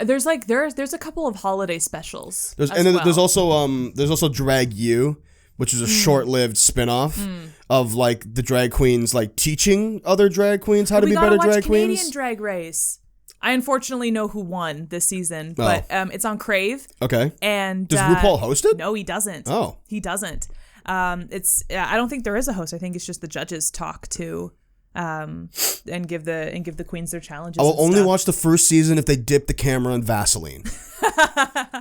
there's a couple of holiday specials. There's also Drag You, which is a short-lived spin-off of like the drag queens like teaching other drag queens how to be better drag queens. Canadian Drag Race. I unfortunately know who won this season, but it's on Crave. Okay. And does RuPaul host it? No, he doesn't. Oh, he doesn't. I don't think there is a host. I think it's just the judges talk to and give the queens their challenges. I will only watch the first season if they dip the camera in Vaseline.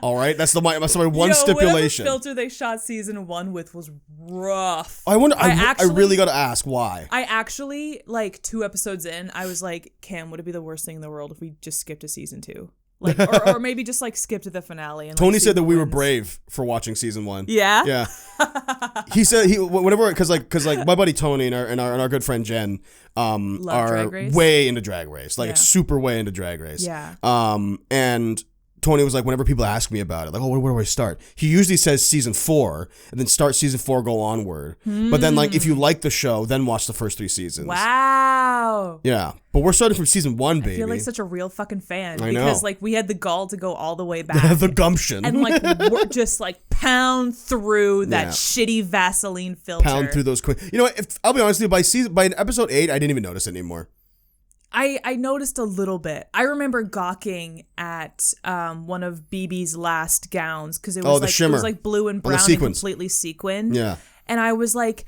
All right, that's my one stipulation. Whatever filter they shot season 1 with was rough. I wonder. I really got to ask why. I actually, like, 2 episodes in, I was like, Cam, would it be the worst thing in the world if we just skipped to season 2? Like, or maybe just like skip to the finale. And Tony said that we were brave for watching season 1. Yeah, yeah. He said whenever because my buddy Tony and our good friend Jen are way into Drag Race, like super way into Drag Race. Yeah. And Tony was like, whenever people ask me about it, like, oh, where do I start? He usually says season 4, and then start season 4, go onward. But then, like, if you like the show, then watch the first 3 seasons. Wow. Yeah, but we're starting from season 1, baby. I feel like such a real fucking fan. I know. Because, like, we had the gall to go all the way back. The gumption. And, like, we're just, like, pound through that shitty Vaseline filter. Pound through those quick. You know what? I'll be honest with you, by episode 8, I didn't even notice it anymore. I noticed a little bit. I remember gawking at one of BB's last gowns because it was like blue and brown and completely sequined. Yeah. And I was like,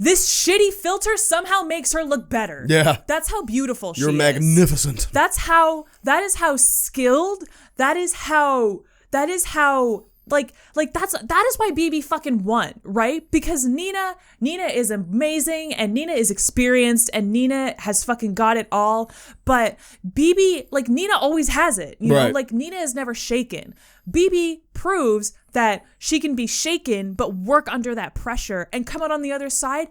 this shitty filter somehow makes her look better. Yeah. That's how beautiful she is. You're magnificent. That is how skilled, that is how like that is why BB fucking won, right? Because Nina is amazing and Nina is experienced and Nina has fucking got it all. But BB, like, Nina always has it, you know, like Nina is never shaken. BB proves that she can be shaken but work under that pressure and come out on the other side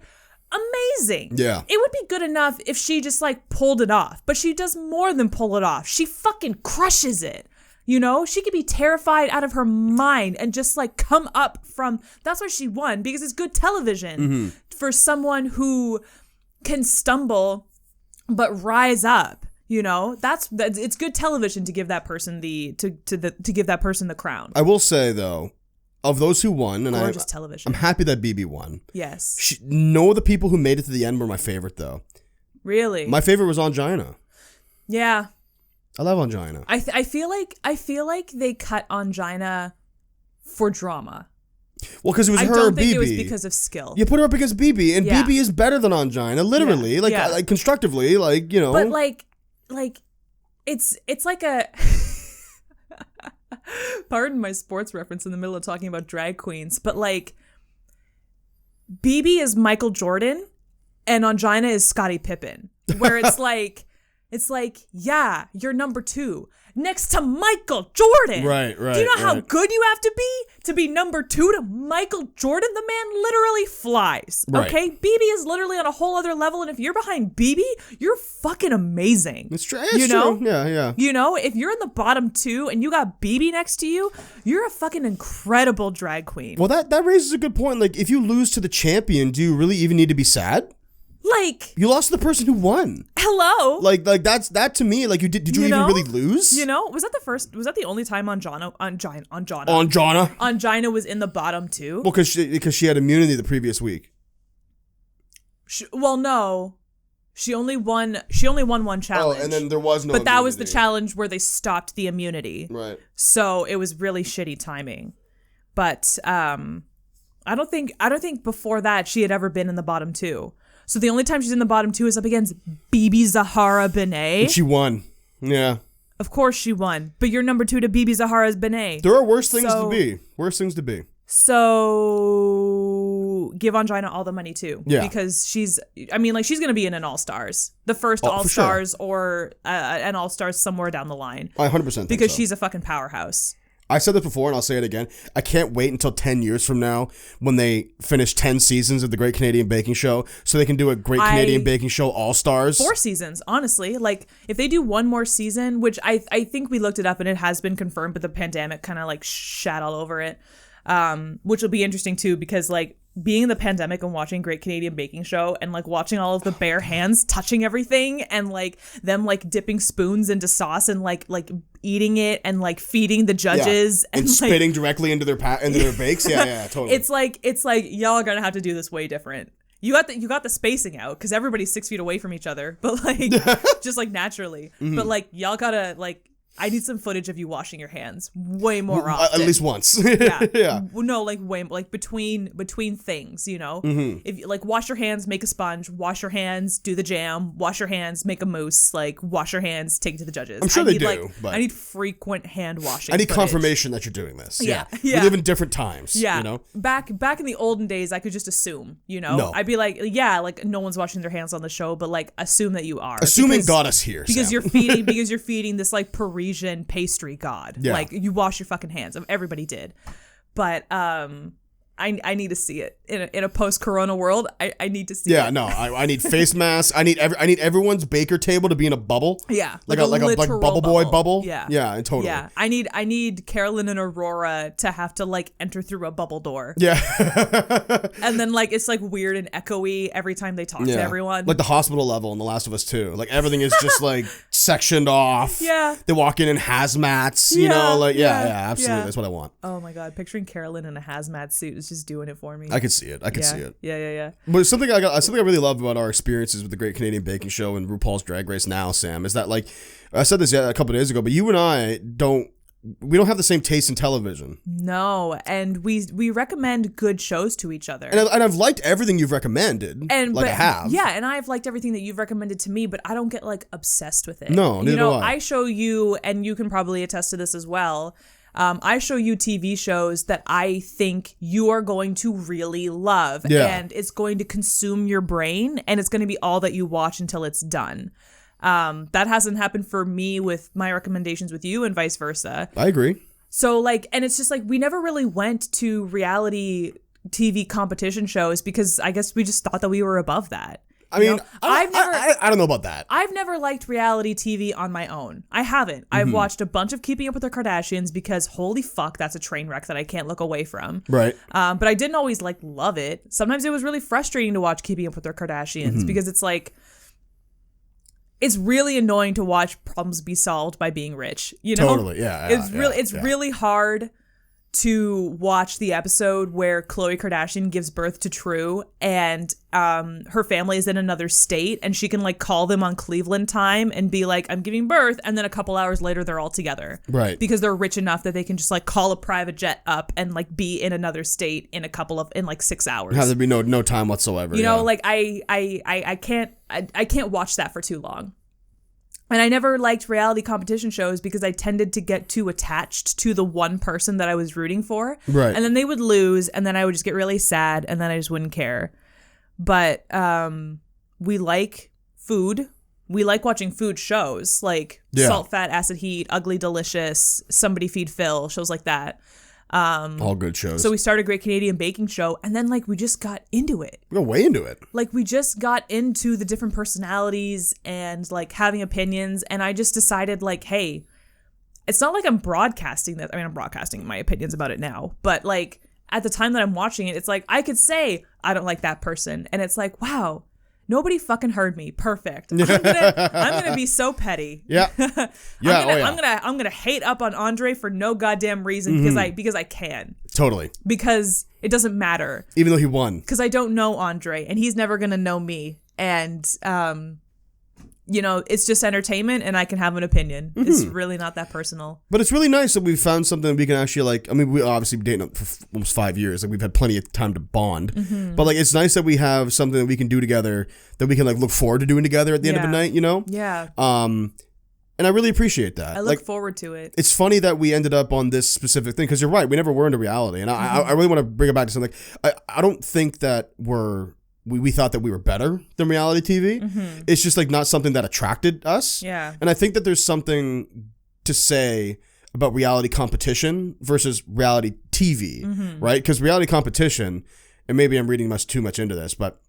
amazing. Yeah. It would be good enough if she just like pulled it off, but she does more than pull it off. She fucking crushes it. You know, she could be terrified out of her mind and just like come up from, that's why she won, because it's good television for someone who can stumble but rise up. You know, it's good television to give that person to give that person the crown. I will say though, of those who won, and gorgeous television. I'm happy that BB won. Yes. No of the people who made it to the end were my favorite though. Really? My favorite was Angina. Yeah. I love Angina. I feel like they cut Angina for drama. Well, because it was her or BB. I don't think it was because of skill. You put her up because BB, and BB is better than Angina, literally, like constructively, like, you know. But like it's like a pardon my sports reference in the middle of talking about drag queens, but like BB is Michael Jordan and Angina is Scottie Pippen, where it's like. It's like, yeah, you're number 2 next to Michael Jordan. Right. Do you know how good you have to be number 2 to Michael Jordan? The man literally flies. Right. Okay? BB is literally on a whole other level. And if you're behind BB, you're fucking amazing. It's true. It's true. Yeah. You know, if you're in the bottom 2 and you got BB next to you, you're a fucking incredible drag queen. Well, that raises a good point. Like, if you lose to the champion, do you really even need to be sad? Like, you lost to the person who won. Hello. Like that to me. Like, did you even really lose? You know, was that the only time Angina was in the bottom 2? Well, because she had immunity the previous week. No, she only won one challenge. Oh, and then there was no. But that was the challenge where they stopped the immunity. Right. So it was really shitty timing. But I don't think before that she had ever been in the bottom 2. So the only time she's in the bottom 2 is up against BB Zahara Benet. And she won. Yeah. Of course she won. But you're number 2 to BB Zahara Benet. There are worse things to be. Worse things to be. So give Angina all the money too. Yeah. Because she's going to be in an All-Stars. The first All-Stars sure. Or an All-Stars somewhere down the line. I 100% think because so. She's a fucking powerhouse. I said this before and I'll say it again. I can't wait until 10 years from now when they finish 10 seasons of the Great Canadian Baking Show so they can do a Great Canadian Baking Show All-Stars. 4 seasons, honestly. Like, if they do one more season, which I think we looked it up and it has been confirmed, but the pandemic kind of like shat all over it, which will be interesting too because like being in the pandemic and watching Great Canadian Baking Show and like watching all of the bare hands touching everything and like them like dipping spoons into sauce and like eating it and like feeding the judges and spitting directly into their bakes. Yeah, totally. It's like y'all are gonna have to do this way different. You got the spacing out because everybody's 6 feet away from each other, but like just like naturally. Mm-hmm. But like y'all gotta like I need some footage of you washing your hands way more often. At least once. Yeah. Yeah. No, like way like between things, you know? If you like wash your hands, make a sponge, wash your hands, do the jam, wash your hands, make a mousse, like wash your hands, take it to the judges. I'm sure they do, but I need frequent hand washing. I need footage. confirmation that you're doing this. Yeah. We live in different times. Yeah. You know? Back in the olden days, I could just assume, you know? No. I'd be like, yeah, like no one's washing their hands on the show, but like assume that you are. Assuming got us here. Because Sam. you're feeding this like Parisian pastry god. Yeah. Like you wash your fucking hands. Everybody did. But I need to see it in a post-corona world. I need to see it. Yeah, no, I need face masks. I need everyone's baker table to be in a bubble. Yeah, like a bubble boy bubble. Yeah, yeah, totally. Yeah, I need Carolyn and Aurora to have to like enter through a bubble door. Yeah, and then like it's like weird and echoey every time they talk to everyone. Like the hospital level in The Last of Us 2. Like everything is just like sectioned off. Yeah, they walk in hazmats. You know, like absolutely. That's what I want. Oh my god, picturing Carolyn in a hazmat suit is just doing it for me. I could see it. I could see it. Yeah. But something I really love about our experiences with the Great Canadian Baking Show and RuPaul's Drag Race now, Sam, is that like I said this a couple of days ago, but you and I don't have the same taste in television. No, and we recommend good shows to each other. And I've liked everything you've recommended. I have. Yeah, and I've liked everything that you've recommended to me, but I don't get like obsessed with it. No, neither do I. I show you, and you can probably attest to this as well. I show you TV shows that I think you are going to really love, and it's going to consume your brain, and it's going to be all that you watch until it's done. That hasn't happened for me with my recommendations with you, and vice versa. I agree. So like, and it's just like we never really went to reality TV competition shows because I guess we just thought that we were above that. I mean, I don't know about that. I've never liked reality TV on my own. I haven't. I've watched a bunch of Keeping Up with the Kardashians because holy fuck, that's a train wreck that I can't look away from. Right. But I didn't always like love it. Sometimes it was really frustrating to watch Keeping Up with the Kardashians because it's like, it's really annoying to watch problems be solved by being rich. You know? Totally. Yeah. It's really hard to watch the episode where Khloe Kardashian gives birth to True and her family is in another state and she can like call them on Cleveland time and be like, I'm giving birth, and then a couple hours later they're all together. Right. Because they're rich enough that they can just like call a private jet up and like be in another state in like 6 hours. Have there be no time whatsoever. You know, like I can't watch that for too long. And I never liked reality competition shows because I tended to get too attached to the one person that I was rooting for. Right. And then they would lose, and then I would just get really sad, and then I just wouldn't care. But we like food. We like watching food shows, like Salt, Fat, Acid, Heat, Ugly Delicious, Somebody Feed Phil, shows like that. All good shows. So we started Great Canadian Baking Show, and then like we just got into it. We got way into it. Like we just got into the different personalities and like having opinions, and I just decided like, hey, it's not like I'm broadcasting this. I mean, I'm broadcasting my opinions about it now, but like at the time that I'm watching it, it's like I could say I don't like that person, and it's like, wow, nobody fucking heard me. Perfect. I'm gonna be so petty. Yeah. I'm gonna hate up on Andre for no goddamn reason because I can. Totally. Because it doesn't matter. Even though he won. Because I don't know Andre and he's never gonna know me. And you know, it's just entertainment and I can have an opinion. It's really not that personal. But it's really nice that we've found something that we can actually like, I mean, we obviously been dating for almost 5 years. Like we've had plenty of time to bond. But like, it's nice that we have something that we can do together that we can like look forward to doing together at the end of the night, you know? Yeah. And I really appreciate that. I look forward to it. It's funny that we ended up on this specific thing because you're right. We never were into reality. And I really want to bring it back to something. I don't think that we thought that we were better than reality TV. It's just like not something that attracted us. Yeah. And I think that there's something to say about reality competition versus reality TV, right? Because reality competition, and maybe I'm reading too much into this, but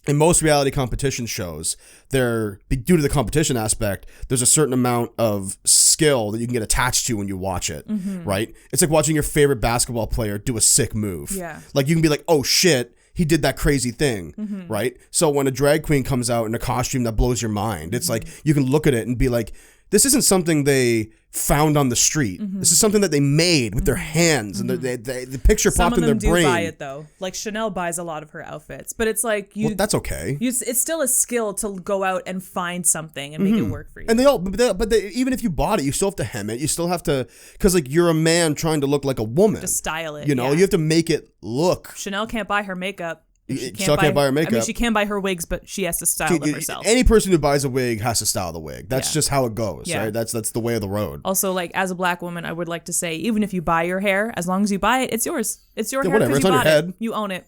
in most reality competition shows, due to the competition aspect, there's a certain amount of skill that you can get attached to when you watch it, right? It's like watching your favorite basketball player do a sick move. Yeah. Like you can be like, oh shit, he did that crazy thing, right? So when a drag queen comes out in a costume that blows your mind, it's like you can look at it and be like, this isn't something they found on the street. This is something that they made with their hands, and the picture popped in their brain. Some of them do buy it though. Like Chanel buys a lot of her outfits, but it's like well, that's okay. It's still a skill to go out and find something and make it work for you. And even if you bought it, you still have to hem it. You still have to, because like you're a man trying to look like a woman. To style it, you know, you have to make it look. Chanel can't buy her makeup. She can't buy her makeup. I mean, she can buy her wigs, but she has to style them herself. Any person who buys a wig has to style the wig. That's just how it goes, right? That's the way of the road. Also, like, as a black woman, I would like to say, even if you buy your hair, as long as you buy it, it's yours. It's your hair. Whatever. It's on your head. You own it.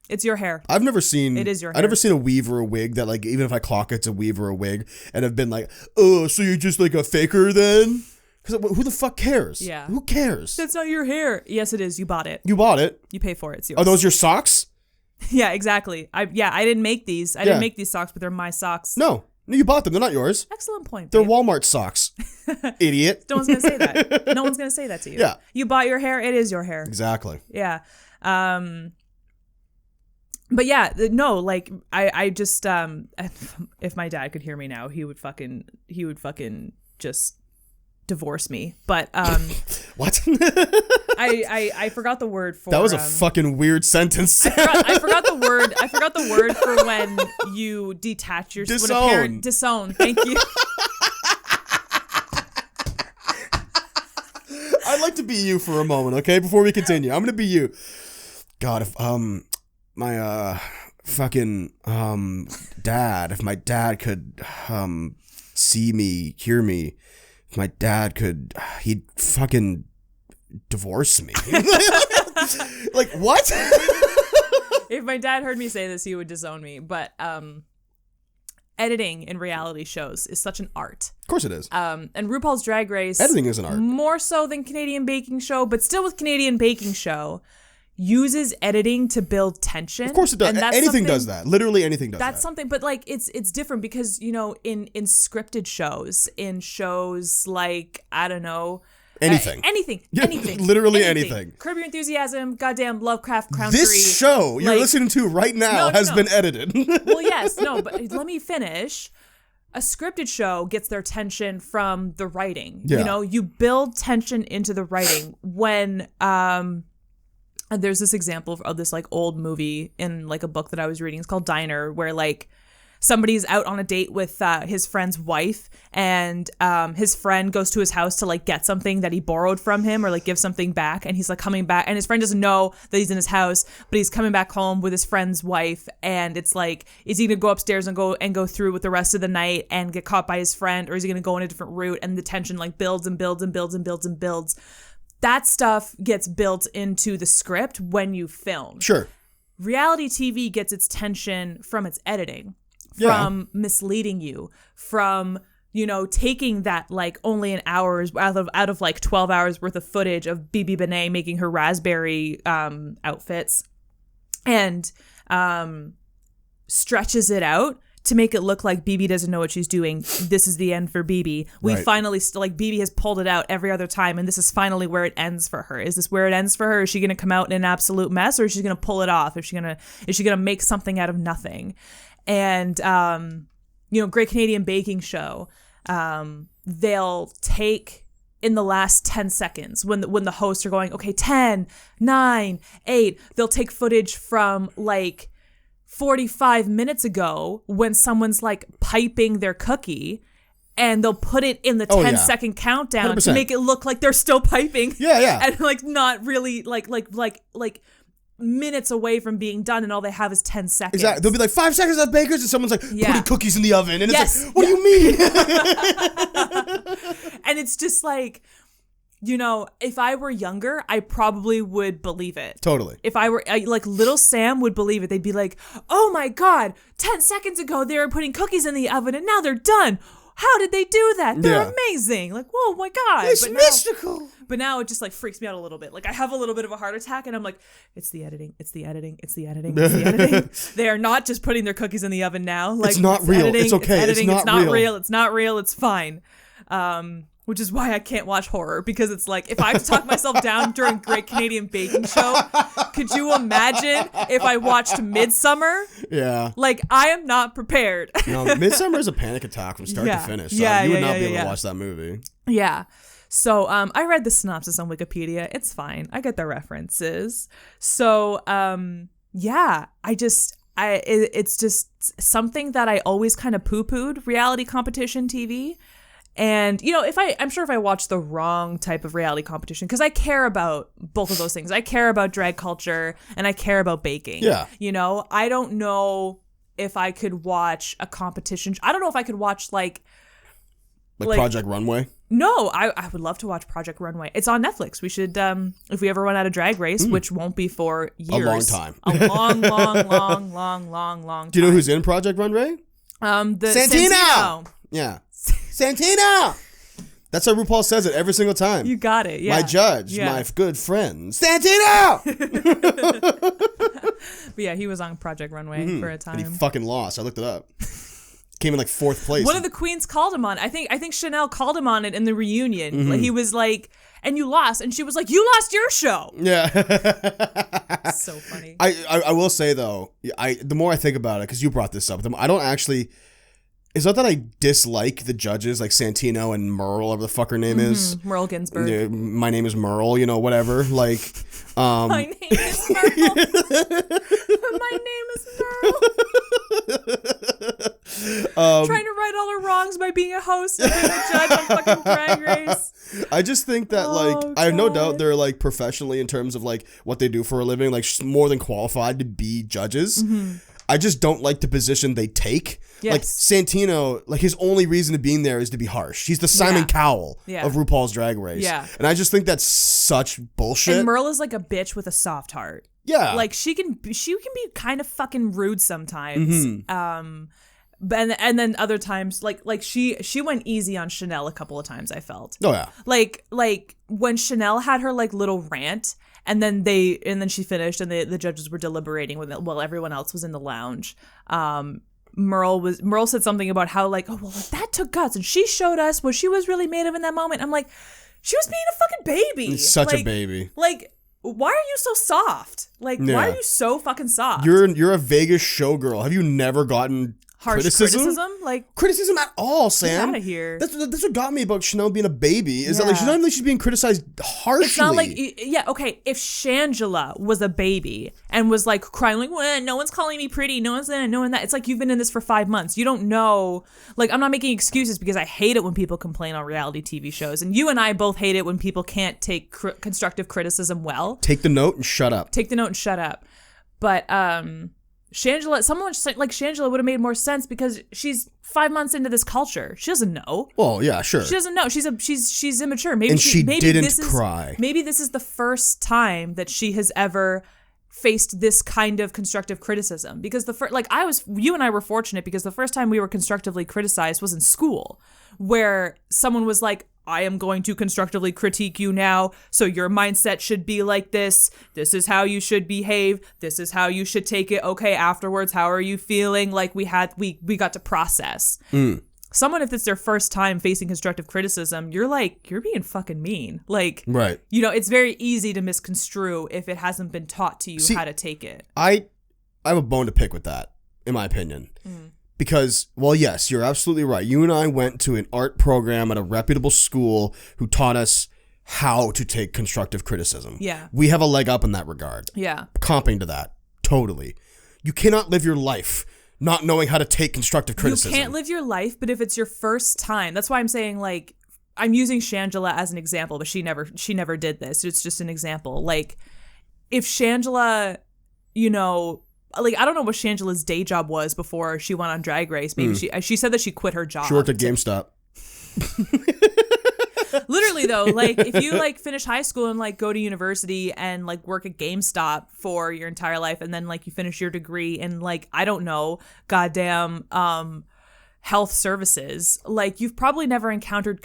It's your hair. I've never seen. It is your hair. I've never seen a weave or a wig that, like, even if I clock it's a weave or a wig, and have been like, oh, so you're just like a faker then? Because who the fuck cares? Yeah. Who cares? That's not your hair. Yes, it is. You bought it. You bought it. You pay for it. It's yours. Are those your socks? Yeah, exactly. I didn't make these. I didn't make these socks, but they're my socks. No, you bought them. They're not yours. Excellent point. They're Walmart socks. Idiot. No one's gonna say that. No one's gonna say that to you. Yeah. You bought your hair. It is your hair. Exactly. Yeah. But yeah, no, like I just if my dad could hear me now, he would fucking just divorce me. But what? I forgot the word for that was a fucking weird sentence. I forgot the word. I forgot the word for when you detach your disown. When a parent disown. Thank you. I'd like to be you for a moment, okay? Before we continue, I'm gonna be you. God, if my fucking dad, if my dad could see me, hear me, if my dad could, he'd fucking divorce me. Like, what? If my dad heard me say this, he would disown me. But editing in reality shows is such an art. Of course it is. And RuPaul's Drag Race, editing is an art. More so than Canadian Baking Show, but still with Canadian Baking Show, uses editing to build tension. Of course it does. Anything does that. Literally anything does that. That's something, but like it's different because, you know, in scripted shows, in shows like, I don't know, anything. Literally anything. Curb Your Enthusiasm, goddamn Lovecraft Country. This show you're listening to right now has been edited. Well, yes, no, but let me finish. A scripted show gets their tension from the writing. Yeah. You know, you build tension into the writing when and there's this example of this like old movie in like a book that I was reading. It's called Diner, where like somebody's out on a date with his friend's wife, and his friend goes to his house to like get something that he borrowed from him or like give something back, and he's like coming back, and his friend doesn't know that he's in his house, but he's coming back home with his friend's wife, and it's like, is he gonna go upstairs and go through with the rest of the night and get caught by his friend, or is he gonna go in a different route? And the tension like builds and builds and builds and builds and builds. That stuff gets built into the script when you film. Sure. Reality TV gets its tension from its editing, from misleading you, from, you know, taking that like only an hour out of like 12 hours worth of footage of Bibi Benet making her raspberry outfits and stretches it out to make it look like Bibi doesn't know what she's doing. This is the end for Bibi. We finally, like, Bibi has pulled it out every other time, and this is finally where it ends for her. Is this where it ends for her? Is she going to come out in an absolute mess, or is she going to pull it off? Is she going to make something out of nothing? And, you know, Great Canadian Baking Show, they'll take in the last 10 seconds when the hosts are going, okay, 10, 9, 8, they'll take footage from, like, 45 minutes ago when someone's like piping their cookie, and they'll put it in the 10-second countdown 100%. To make it look like they're still piping. Yeah. And like not really like minutes away from being done, and all they have is 10 seconds. Exactly. They'll be like 5 seconds left, bakers, and someone's like putting cookies in the oven, and it's like, what do you mean? And it's just like, you know, if I were younger, I probably would believe it. Totally. If I were, like, little Sam would believe it. They'd be like, oh my God, 10 seconds ago they were putting cookies in the oven and now they're done. How did they do that? They're amazing. Like, whoa, my God. It's mystical. But now it just, like, freaks me out a little bit. Like, I have a little bit of a heart attack, and I'm like, it's the editing. They are not just putting their cookies in the oven now. Like, it's not real. Editing, it's okay. It's not real. It's not real. It's fine. Which is why I can't watch horror, because it's like, if I have to talk myself down during Great Canadian Baking Show, could you imagine if I watched Midsommar? Yeah. Like, I am not prepared. No, Midsommar is a panic attack from start to finish. So you would not be able to watch that movie. Yeah. So I read the synopsis on Wikipedia. It's fine. I get the references. So yeah, it's just something that I always kind of poo-pooed, reality competition TV. And, you know, I'm sure if I watch the wrong type of reality competition, because I care about both of those things. I care about drag culture and I care about baking. Yeah. You know, I don't know if I could watch a competition. I don't know if I could watch like Project Runway. No, I would love to watch Project Runway. It's on Netflix. We should, if we ever run out of Drag Race, which won't be for years. A long time. A long time. Do you know who's in Project Runway? Santino. Yeah. Santino! That's how RuPaul says it every single time. You got it, yeah. My judge, my good friend, Santino! But yeah, he was on Project Runway for a time. And he fucking lost. I looked it up. Came in like 4th place. One of the queens called him on. I think Chanel called him on it in the reunion. Like, he was like, and you lost. And she was like, you lost your show. Yeah. So funny. I will say, though, the more I think about it, because you brought this up, I don't actually... It's not that I dislike the judges, like Santino and Merle, whatever the fuck her name is. Merle Ginsburg. Yeah, my name is Merle, you know, whatever. Like, my name is Merle. My name is Merle. Trying to right all her wrongs by being a host and being a judge on fucking Drag Race. I just think that, I have no doubt they're, like, professionally in terms of, like, what they do for a living, like, more than qualified to be judges. I just don't like the position they take. Yes. Like, Santino, like, his only reason to being there is to be harsh. He's the Simon Cowell of RuPaul's Drag Race. Yeah. And I just think that's such bullshit. And Merle is like a bitch with a soft heart. Yeah. Like, she can be kind of fucking rude sometimes. And then other times, like she went easy on Chanel a couple of times, I felt. Oh, yeah. Like when Chanel had her, like, little rant, and then she finished, and the judges were deliberating while everyone else was in the lounge. Merle said something about how, like, oh, well, like, that took guts, and she showed us what she was really made of in that moment. I'm like, she was being a fucking baby. Such a baby. Like, why are you so soft? Like, why are you so fucking soft? You're a Vegas showgirl. Have you never gotten harsh criticism? Like, criticism at all, Sam. Get out of here. That's what got me about Chanel being a baby. Is that, like, she's not even like she's being criticized harshly. It's not like, yeah, okay, if Shangela was a baby and was like crying, like, well, no one's calling me pretty, no one's knowing that. It's like, you've been in this for 5 months. You don't know. Like, I'm not making excuses, because I hate it when people complain on reality TV shows, and you and I both hate it when people can't take constructive criticism well. Take the note and shut up. But Shangela, someone like Shangela would have made more sense, because she's 5 months into this culture. She doesn't know. Well, yeah, sure. She doesn't know. She's immature. Maybe she didn't cry. Maybe this is the first time that she has ever faced this kind of constructive criticism, because you and I were fortunate, because the first time we were constructively criticized was in school, where someone was like, I am going to constructively critique you now, so your mindset should be like this. This is how you should behave. This is how you should take it. Okay, afterwards, how are you feeling? Like, we got to process. Someone, if it's their first time facing constructive criticism, you're being fucking mean. Like, right. You know, it's very easy to misconstrue if it hasn't been taught to you how to take it. I have a bone to pick with that, in my opinion. Because, well, yes, you're absolutely right. You and I went to an art program at a reputable school who taught us how to take constructive criticism. Yeah. We have a leg up in that regard. Yeah. Comping to that. Totally. You cannot live your life not knowing how to take constructive criticism. You can't live your life, but if it's your first time, that's why I'm saying, like, I'm using Shangela as an example, but she never did this. It's just an example. Like, if Shangela, you know, like, I don't know what Shangela's day job was before she went on Drag Race. Maybe she said that she quit her job. She worked at GameStop. Literally, though, like, if you, like, finish high school and, like, go to university and, like, work at GameStop for your entire life, and then, like, you finish your degree in, like, I don't know, goddamn health services, like, you've probably never encountered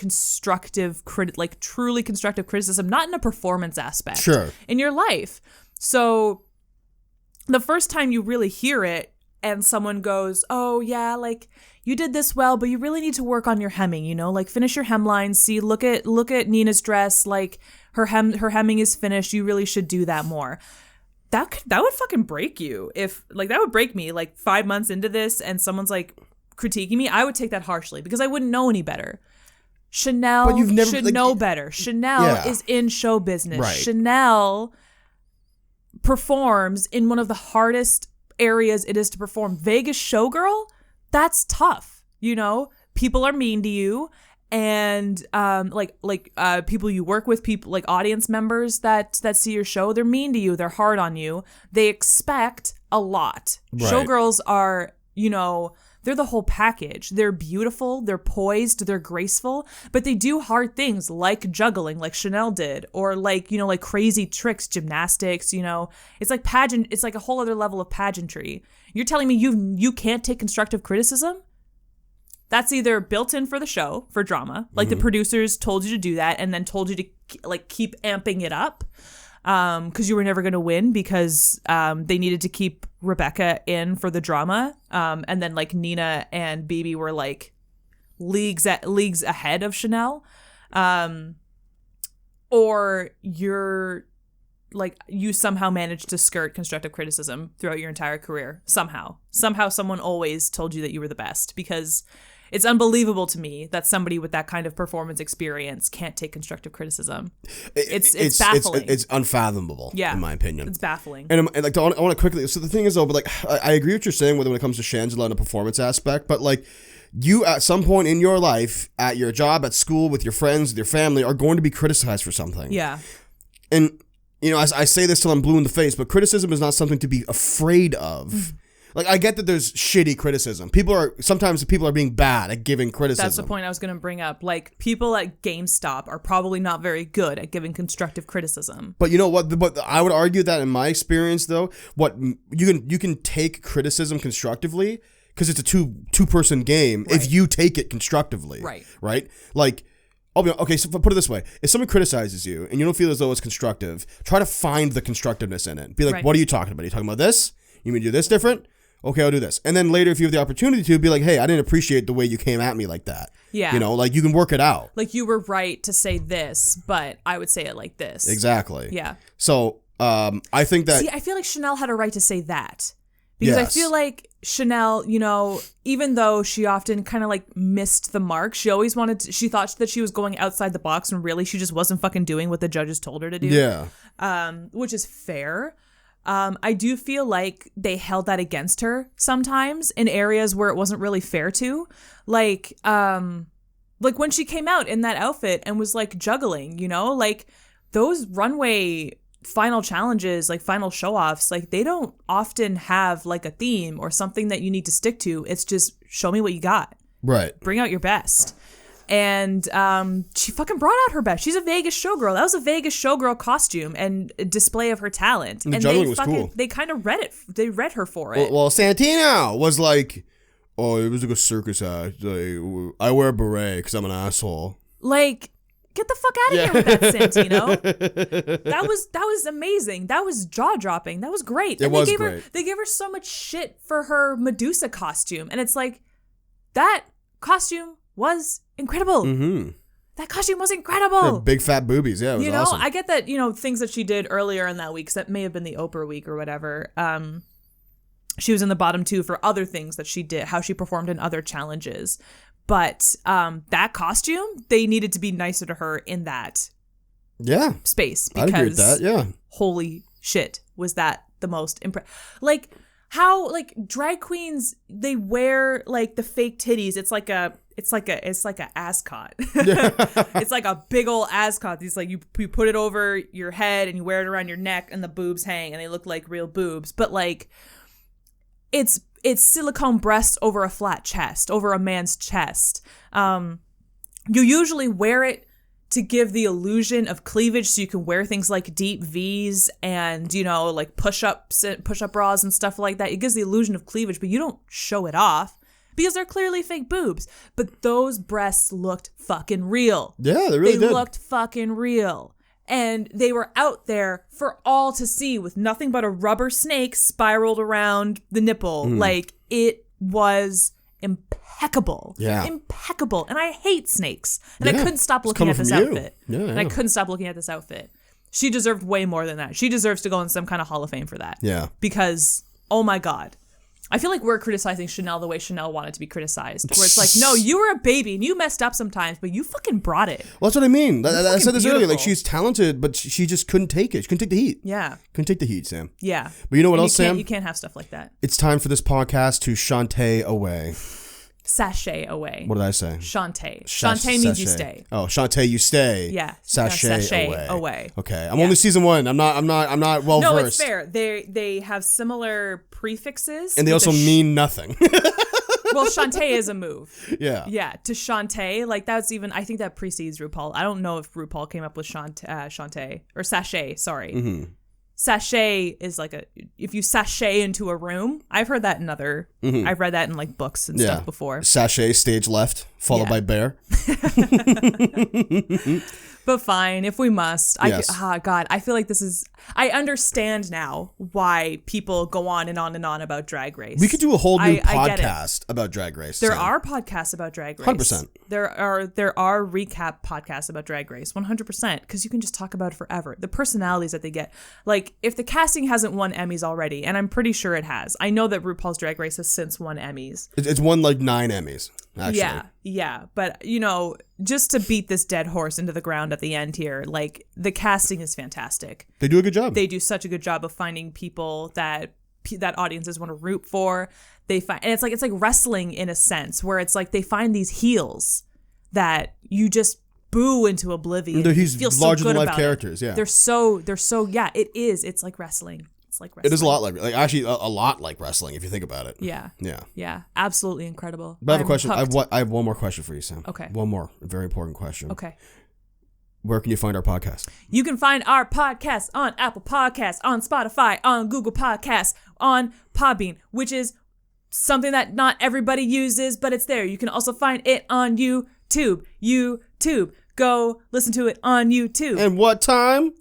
truly constructive criticism, not in a performance aspect, in your life. So the first time you really hear it, and someone goes, oh, yeah, like, you did this well, but you really need to work on your hemming, you know? Like, finish your hemline. See, look at Nina's dress. Like, her hemming is finished. You really should do that more. That would fucking break you. That would break me. Like, 5 months into this, and someone's, like, critiquing me, I would take that harshly, because I wouldn't know any better. Chanel But you've never, should like, know better. Chanel Yeah. is in show business. Right. Chanel performs in one of the hardest areas it is to perform. Vegas showgirl, that's tough. You know, people are mean to you, and people you work with, people like audience members that see your show, they're mean to you. They're hard on you. They expect a lot. Right. Showgirls are, you know, they're the whole package. They're beautiful, they're poised, they're graceful, but they do hard things like juggling, like Chanel did, or like, you know, like crazy tricks, gymnastics, you know. It's like pageant, it's like a whole other level of pageantry. You're telling me you can't take constructive criticism? That's either built in for the show, for drama, like the producers told you to do that and then told you to like keep amping it up because you were never going to win because they needed to keep Rebecca in for the drama. And then like Nina and BB were like leagues ahead of Chanel. Or you're like, you somehow managed to skirt constructive criticism throughout your entire career. Somehow someone always told you that you were the best, because it's unbelievable to me that somebody with that kind of performance experience can't take constructive criticism. It's baffling. It's unfathomable, in my opinion. It's baffling. And I want to quickly. So the thing is, though, but like I agree with what you're saying when it comes to Shangela and the performance aspect, but like you at some point in your life, at your job, at school, with your friends, with your family, are going to be criticized for something. Yeah. And you know, as I say this till I'm blue in the face, but criticism is not something to be afraid of. Like, I get that there's shitty criticism. Sometimes people are being bad at giving criticism. That's the point I was going to bring up. Like, people at GameStop are probably not very good at giving constructive criticism. But you know what? But I would argue that in my experience, though, you can take criticism constructively because it's a two-person game if you take it constructively. Right? Like, okay, so put it this way. If someone criticizes you and you don't feel as though it's constructive, try to find the constructiveness in it. Be like, what are you talking about? Are you talking about this? You mean do this different? Okay, I'll do this. And then later, if you have the opportunity to, be like, hey, I didn't appreciate the way you came at me like that. Yeah. You know, like, you can work it out. Like, you were right to say this, but I would say it like this. Exactly. Yeah. So, I think that... See, I feel like Chanel had a right to say that. Because I feel like Chanel, you know, even though she often kind of like missed the mark, she always she thought that she was going outside the box when really she just wasn't fucking doing what the judges told her to do. Yeah. Which is fair. I do feel like they held that against her sometimes in areas where it wasn't really fair to. Like when she came out in that outfit and was like juggling, you know, like those runway final challenges, like final show-offs, like they don't often have like a theme or something that you need to stick to. It's just show me what you got. Right. Bring out your best. And she fucking brought out her best. She's a Vegas showgirl. That was a Vegas showgirl costume and a display of her talent. And the juggling was cool. They kind of read it. They read her for it. Well, Santino was like, oh, it was like a circus act. Like, I wear a beret because I'm an asshole. Like, get the fuck out of here with that, Santino. That was amazing. That was jaw-dropping. That was great. It was great. They gave her so much shit for her Medusa costume. And it's like, that costume was incredible. Mm-hmm. That costume was incredible. Big fat boobies. Yeah, it was awesome. I get that, you know, things that she did earlier in that week, 'cause that may have been the Oprah week or whatever. She was in the bottom two for other things that she did, how she performed in other challenges. But that costume, they needed to be nicer to her in that space. Because, I agree with that, yeah. Holy shit, was that the most like, how, like, drag queens, they wear, like, the fake titties. It's like a ascot. It's like a big old ascot. These, like, you put it over your head and you wear it around your neck and the boobs hang and they look like real boobs. But, like, it's silicone breasts over a flat chest, over a man's chest. You usually wear it to give the illusion of cleavage, so you can wear things like deep V's and, you know, like push-up bras and stuff like that. It gives the illusion of cleavage, but you don't show it off because they're clearly fake boobs. But those breasts looked fucking real. Yeah, they really did. They looked fucking real. And they were out there for all to see with nothing but a rubber snake spiraled around the nipple. Like, it was impeccable. Yeah. Impeccable. And I hate snakes. And I couldn't stop looking at this outfit. Yeah, and I couldn't stop looking at this outfit. She deserved way more than that. She deserves to go in some kind of Hall of Fame for that. Yeah. Because, oh my God. I feel like we're criticizing Chanel the way Chanel wanted to be criticized. Where it's like, no, you were a baby and you messed up sometimes, but you fucking brought it. Well, that's what I mean. I said this earlier. Like, beautiful. she's talented, but she just couldn't take it. She couldn't take the heat. Yeah. Couldn't take the heat, Sam. Yeah. But you know what else, Sam? You can't have stuff like that. It's time for this podcast to shantae away. Sashay away. What did I say? Shantae. Shantae means you stay. Oh, shantae, you stay. Yeah. Sashay away. Okay. I'm only season 1. I'm not well versed. No, it's fair. They have similar prefixes. And they also mean nothing. Well, shantae is a move. Yeah. Yeah. To shantae, like that's even, I think that precedes RuPaul. I don't know if RuPaul came up with shantae or sachet. Sorry. Mm-hmm. Sachet is like if you sachet into a room. I've heard that in I've read that in like books and stuff before. Sachet, stage left, followed by bear. But fine, if we must. Yes. God, I feel like I understand now why people go on and on and on about Drag Race. We could do a whole new podcast about Drag Race. There are podcasts about Drag Race. 100%. There are recap podcasts about Drag Race. 100%. Because you can just talk about it forever. The personalities that they get. Like, if the casting hasn't won Emmys already, and I'm pretty sure it has. I know that RuPaul's Drag Race has since won Emmys. It's won like 9 Emmys, actually. Yeah. But, just to beat this dead horse into the ground at the end here, like, the casting is fantastic. They do a good job. They do such a good job of finding people that audiences want to root for. And it's like wrestling in a sense, where it's like they find these heels that you just boo into oblivion. He's larger than life characters. Yeah, they're so it is. It's like wrestling. It's like wrestling. It is a lot actually a lot like wrestling if you think about it. Yeah, absolutely incredible. But I have a question. I have one more question for you, Sam. Okay, one more very important question. Okay. Where can you find our podcast? You can find our podcast on Apple Podcasts, on Spotify, on Google Podcasts, on Podbean, which is something that not everybody uses, but it's there. You can also find it on YouTube. Go listen to it on YouTube. And what time?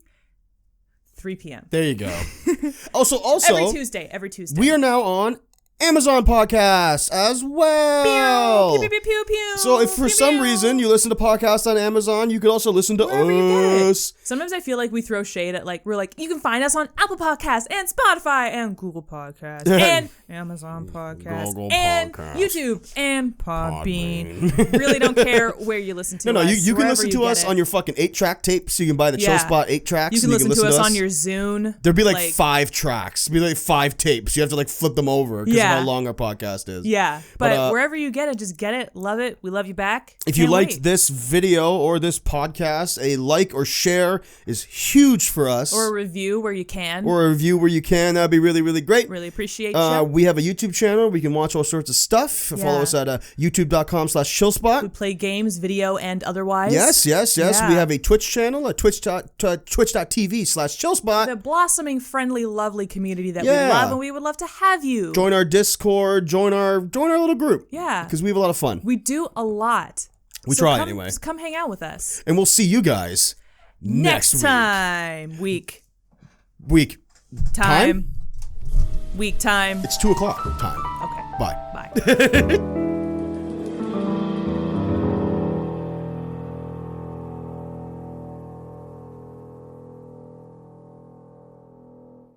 3 p.m. There you go. Also, every Tuesday. We are now on Amazon Podcasts as well. Pew, pew, pew, pew, pew. So if for some reason you listen to podcasts on Amazon, you could also listen to us. Sometimes I feel like we throw shade at we're like, you can find us on Apple Podcasts and Spotify and Google Podcasts and Amazon Podcasts and YouTube and Podbean. Really don't care where you listen to us. No, you can listen to us on your fucking 8-track tape, so you can buy the Chill Spot 8 tracks. You can listen to us on your Zune. There'd be like 5 tracks. There'd be like 5 tapes. You have to like flip them over because of how long our podcast is. Yeah, but wherever you get it, just get it. Love it. We love you back. If you liked this video or this podcast, a like or share is huge for us. Or a review where you can. That'd be really, really great. Really appreciate you. We have a YouTube channel. We can watch all sorts of stuff. Follow us at youtube.com/chillspot. We play games, video, and otherwise. Yes. Yeah. We have a Twitch channel at twitch.tv/chillspot. The blossoming, friendly, lovely community that we love, and we would love to have you. Join our Discord. Join our little group. Yeah. Because we have a lot of fun. We do a lot. We try anyway. Just come hang out with us. And we'll see you guys next time. Week. Time? Week time. It's 2:00 time. Okay. Bye. Bye.